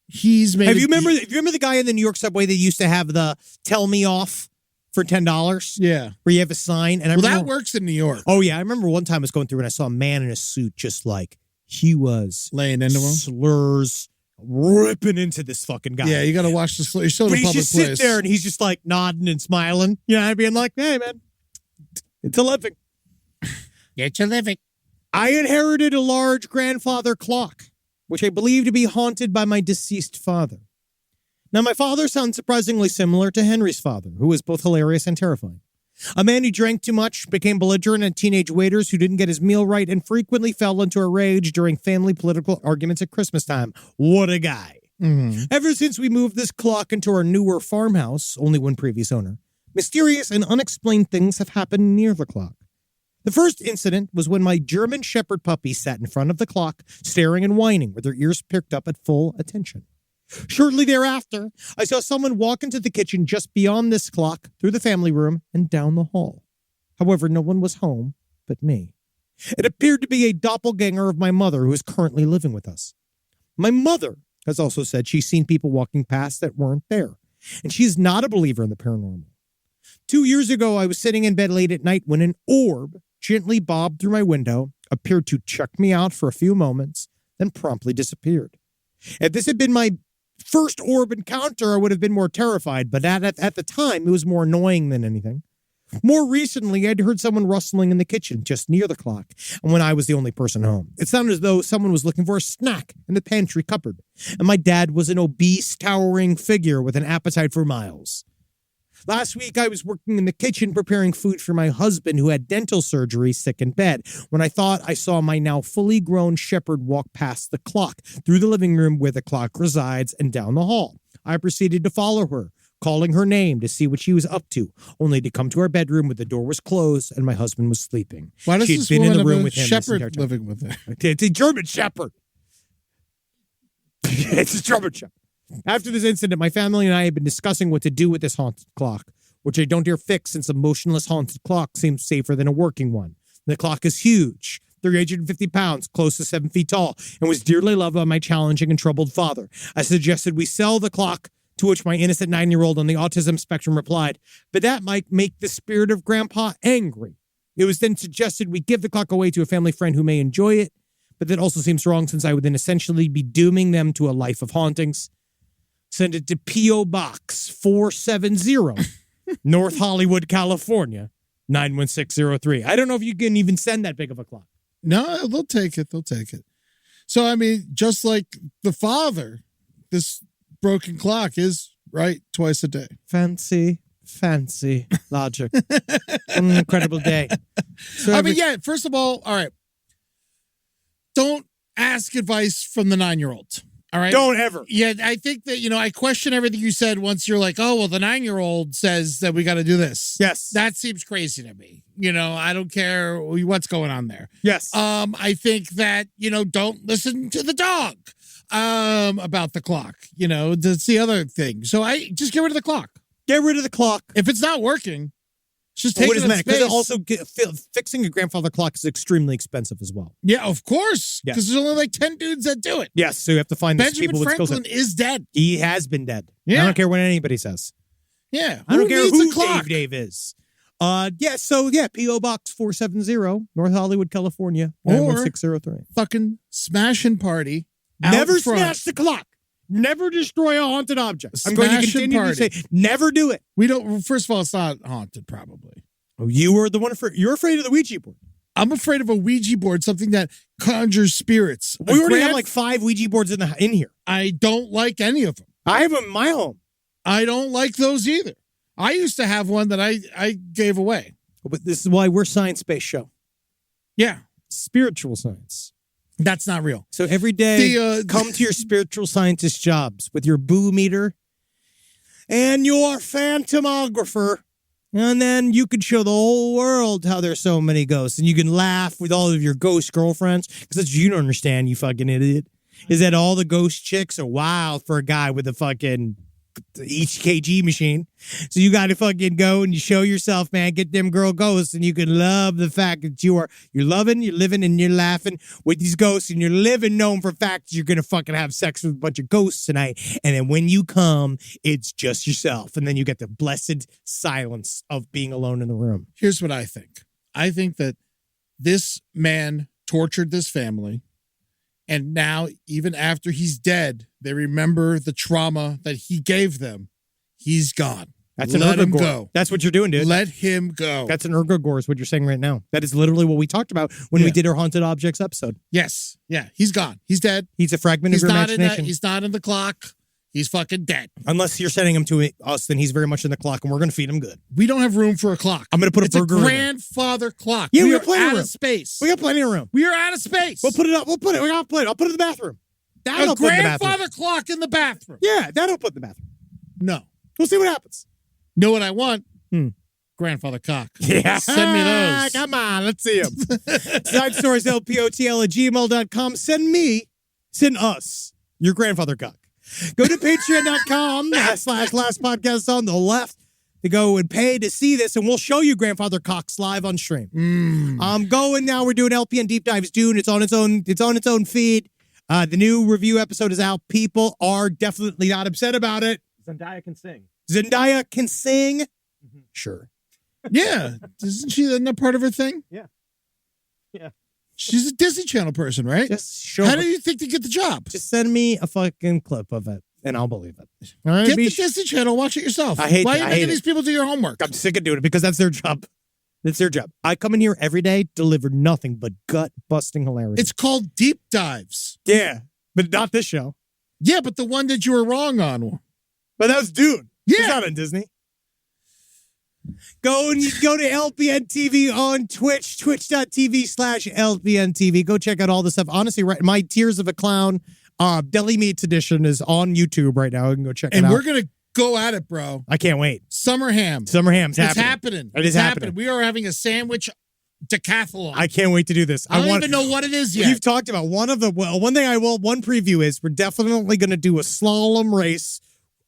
He's made. If you remember the guy in the New York subway that used to have the "Tell Me Off" for $10? Yeah. Where you have a sign, and that works in New York. Oh yeah, I remember one time I was going through and I saw a man in a suit, just like he was laying into him, slurs ripping into this fucking guy. Yeah, you got to watch the slurs. He's still in a public just place. Sit there and he's just like nodding and smiling. You know, being like, "Hey man, it's a living. Get your living." I inherited a large grandfather clock, which I believe to be haunted by my deceased father. Now, my father sounds surprisingly similar to Henry's father, who was both hilarious and terrifying. A man who drank too much, became belligerent at teenage waiters who didn't get his meal right, and frequently fell into a rage during family political arguments at Christmas time. What a guy. Mm-hmm. Ever since we moved this clock into our newer farmhouse, only one previous owner, mysterious and unexplained things have happened near the clock. The first incident was when my German Shepherd puppy sat in front of the clock, staring and whining with her ears perked up at full attention. Shortly thereafter, I saw someone walk into the kitchen just beyond this clock, through the family room, and down the hall. However, no one was home but me. It appeared to be a doppelganger of my mother who is currently living with us. My mother has also said she's seen people walking past that weren't there, and she is not a believer in the paranormal. 2 years ago, I was sitting in bed late at night when an orb gently bobbed through my window, appeared to check me out for a few moments, then promptly disappeared. If this had been my first orb encounter, I would have been more terrified, but at the time, it was more annoying than anything. More recently, I'd heard someone rustling in the kitchen just near the clock, and when I was the only person home. It sounded as though someone was looking for a snack in the pantry cupboard, and my dad was an obese, towering figure with an appetite for miles. Last week, I was working in the kitchen preparing food for my husband who had dental surgery, sick in bed, when I thought I saw my now fully grown shepherd walk past the clock, through the living room where the clock resides, and down the hall. I proceeded to follow her, calling her name to see what she was up to, only to come to our bedroom where the door was closed and my husband was sleeping. Why does She'd this been woman in the have room a with him shepherd living with her? It's a German shepherd. It's a German shepherd. After this incident, my family and I had been discussing what to do with this haunted clock, which I don't dare fix since a motionless haunted clock seems safer than a working one. The clock is huge, 350 pounds, close to 7 feet tall, and was dearly loved by my challenging and troubled father. I suggested we sell the clock, to which my innocent 9-year-old on the autism spectrum replied, but that might make the spirit of Grandpa angry. It was then suggested we give the clock away to a family friend who may enjoy it, but that also seems wrong since I would then essentially be dooming them to a life of hauntings. Send it to P.O. Box 470, North Hollywood, California, 91603. I don't know if you can even send that big of a clock. No, they'll take it. They'll take it. So, I mean, just like the father, this broken clock is right twice a day. Fancy logic. An incredible day. So yeah, first of all right. Don't ask advice from the 9-year-old. All right. Don't ever. Yeah, I think that, I question everything you said once you're like, oh, well, the 9-year-old says that we got to do this. Yes. That seems crazy to me. I don't care what's going on there. Yes. I think that, don't listen to the dog about the clock. That's the other thing. So I just get rid of the clock. Get rid of the clock. If it's not working, just take what it is in that? space. Because also fixing a grandfather clock is extremely expensive as well. Yeah, of course. Yes. Because there's only like 10 dudes that do it. Yes, so you have to find these Benjamin people with skill Franklin set. is dead. He has been dead. Yeah. I don't care what anybody says. Yeah. I don't care needs who a clock? Dave is. P.O. Box 470, North Hollywood, California, Or- 91603. Fucking smashing party. out Never front. smash the clock. Never destroy a haunted object. I'm going to Smash and continue to party. say, never do it. We don't. First of all, it's not haunted. Probably. Oh, you were the one you're afraid of the Ouija board. I'm afraid of a Ouija board, something that conjures spirits. We already have like 5 Ouija boards in here. I don't like any of them. I have them in my home. I don't like those either. I used to have one that I gave away. But this is why we're science-based show. Yeah, Spiritual science. that's not real. So every day, The, come to your spiritual scientist jobs with your boo meter and your phantomographer. And then you could show the whole world how there's so many ghosts. And you can laugh with all of your ghost girlfriends. Because that's what you don't understand, you fucking idiot. Is that all the ghost chicks are wild for a guy with a fucking EKG machine. So you got to fucking go and you show yourself, man. Get them girl ghosts, and you can love the fact that you're loving, you're living, and you're laughing with these ghosts, and you're living knowing for a fact that you're gonna fucking have sex with a bunch of ghosts tonight. And then when you come, it's just yourself, and then you get the blessed silence of being alone in the room. Here's what I think. I think that this man tortured this family, and now even after he's dead, they remember the trauma that he gave them. He's gone. That's an Let him ergogore. go. That's what you're doing, dude. Let him go. That's an ergogore is what you're saying right now. That is literally what we talked about when we Yeah. did our haunted objects episode. Yes. Yeah. He's gone. He's dead. He's a fragment He's of your not in that. imagination. He's not in the clock. He's fucking dead. Unless you're sending him to us, then he's very much in the clock, and we're going to feed him good. We don't have room for a clock. I'm going to put a It's burger a in there. grandfather clock. Yeah, we we got are plenty of out room. of space. We got plenty of room. We are out of space. We'll put it up. We'll put it. We got to put it. I'll put it in the bathroom. That'll a put it in the bathroom. grandfather clock in the bathroom. Yeah, that'll put in the bathroom. No. We'll see what happens. Know what I want? Hmm. Grandfather cock. Yeah. Send me those. Come on, let's see them. Side stories, lpotl@gmail.com. Send us your grandfather cock. Go to patreon.com/last podcast on the left to go and pay to see this, and we'll show you grandfather cocks live on stream. I'm going now. We're doing LPN Deep Dives Dune. It's on its own feed. The new review episode is out. People are definitely not upset about it. Zendaya can sing. Zendaya can sing. Sure. Yeah. Isn't she that part of her thing? Yeah. Yeah. She's a Disney Channel person, right? Just show How me. do you think to get the job? Just send me a fucking clip of it, and I'll believe it. All right, Get the Beach? Disney Channel. Watch it yourself. I hate Why it. are I you hate making it. these people do your homework? I'm sick of doing it because that's their job. That's their job. I come in here every day, deliver nothing but gut-busting hilarity. It's called Deep Dives. Yeah, but not this show. Yeah, but the one that you were wrong on. But that was Dune. Yeah. It's not on Disney. Go to LPN TV on Twitch, twitch.tv/LPN TV. Go check out all the stuff. Honestly, right, my Tears of a Clown Deli Meats edition is on YouTube right now. You can go check it And out. we're going to go at it, bro. I can't wait. Summer ham. Summer Ham's It's happening. happening. It is It's happening. We are having a sandwich decathlon. I can't wait to do this. I don't even know what it is yet. You've talked about one preview is we're definitely going to do a slalom race.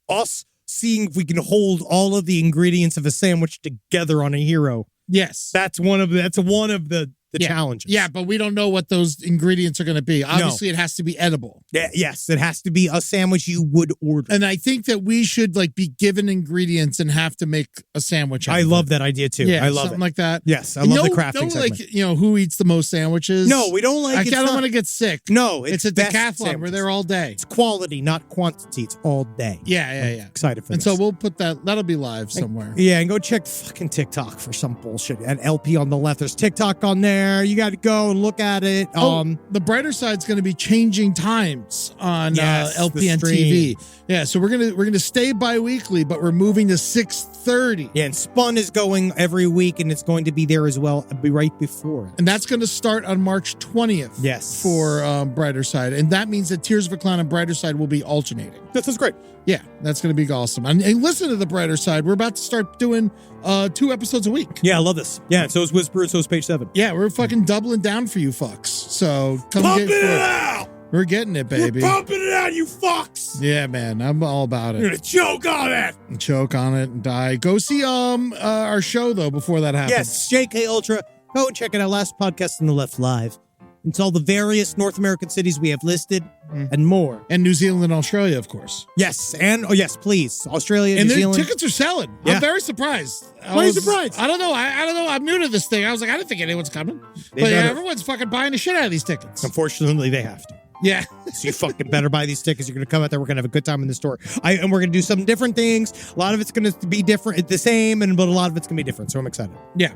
Us seeing if we can hold all of the ingredients of a sandwich together on a hero. Yes. That's one of the challenges. Yeah, but we don't know what those ingredients are going to be. Obviously, it has to be edible. Yeah, yes, it has to be a sandwich you would order. And I think that we should be given ingredients and have to make a sandwich. I love that idea too. Yeah, I love something it. like that. Yes, I love the crafting segment. Who eats the most sandwiches? No, we don't like. I don't want to get sick. No, it's a best decathlon. sandwiches. We're there all day. It's quality, not quantity. It's all day. Yeah. Excited for And this. so we'll put that'll be live somewhere. Yeah, and go check fucking TikTok for some bullshit. And LP on the left. There's TikTok on there. You got to go and look at it. The brighter side's going to be changing times on Yes, the LPN stream. TV. Yeah, so we're gonna stay bi-weekly, but we're moving to 6:30. Yeah, and Spun is going every week, and it's going to be there as well. It'll be right before it. And that's going to start on March 20th. Yes. For Brighter Side. And that means that Tears of a Clown and Brighter Side will be alternating. That sounds great. Yeah, that's going to be awesome. And listen to the Brighter Side. We're about to start doing 2 episodes a week. Yeah, I love this. Yeah, and so is Whisper, and so is Page 7. Yeah, we're fucking doubling down for you fucks. So come Pumping get it out! We're getting it, baby. We're pumping it out, you fucks! Yeah, man. I'm all about You're it. gonna choke on it! And choke on it and die. Go see our show though before that happens. Yes, JK Ultra. Go and check it out. Last podcast on the left live. It's all the various North American cities we have listed and more. And New Zealand and Australia, of course. Yes. And, yes, please. Australia, and New the Zealand. tickets are selling. Yeah. I'm very surprised. Why are you surprised? I don't know. I don't know. I'm new to this thing. I was like, I didn't think anyone's coming. But yeah, everyone's fucking buying the shit out of these tickets. Unfortunately, they have to. Yeah. So you fucking better buy these tickets. You're going to come out there. We're going to have a good time in the store. And we're going to do some different things. A lot of it's going to be different, the same, but a lot of it's going to be different. So I'm excited. Yeah.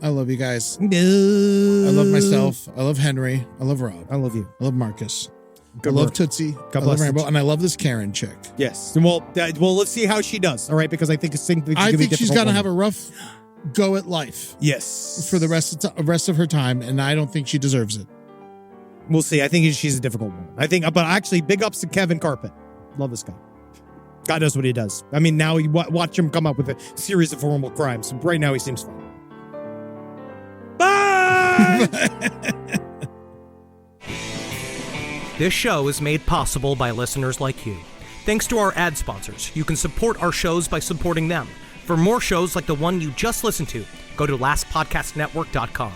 I love you guys. No. I love myself. I love Henry. I love Rob. I love you. I love Marcus. Good I love work. Tootsie. God I love bless Rainbow. you. And I love this Karen chick. Yes. Well, let's see how she does. All right. Because I think she's going to have a rough go at life. Yes. For the rest of her time. And I don't think she deserves it. We'll see. I think she's a difficult one. But actually, big ups to Kevin Carpet. Love this guy. God knows what he does. I mean, now you watch him come up with a series of horrible crimes. Right now, he seems fine. Bye! This show is made possible by listeners like you. Thanks to our ad sponsors, you can support our shows by supporting them. For more shows like the one you just listened to, go to lastpodcastnetwork.com.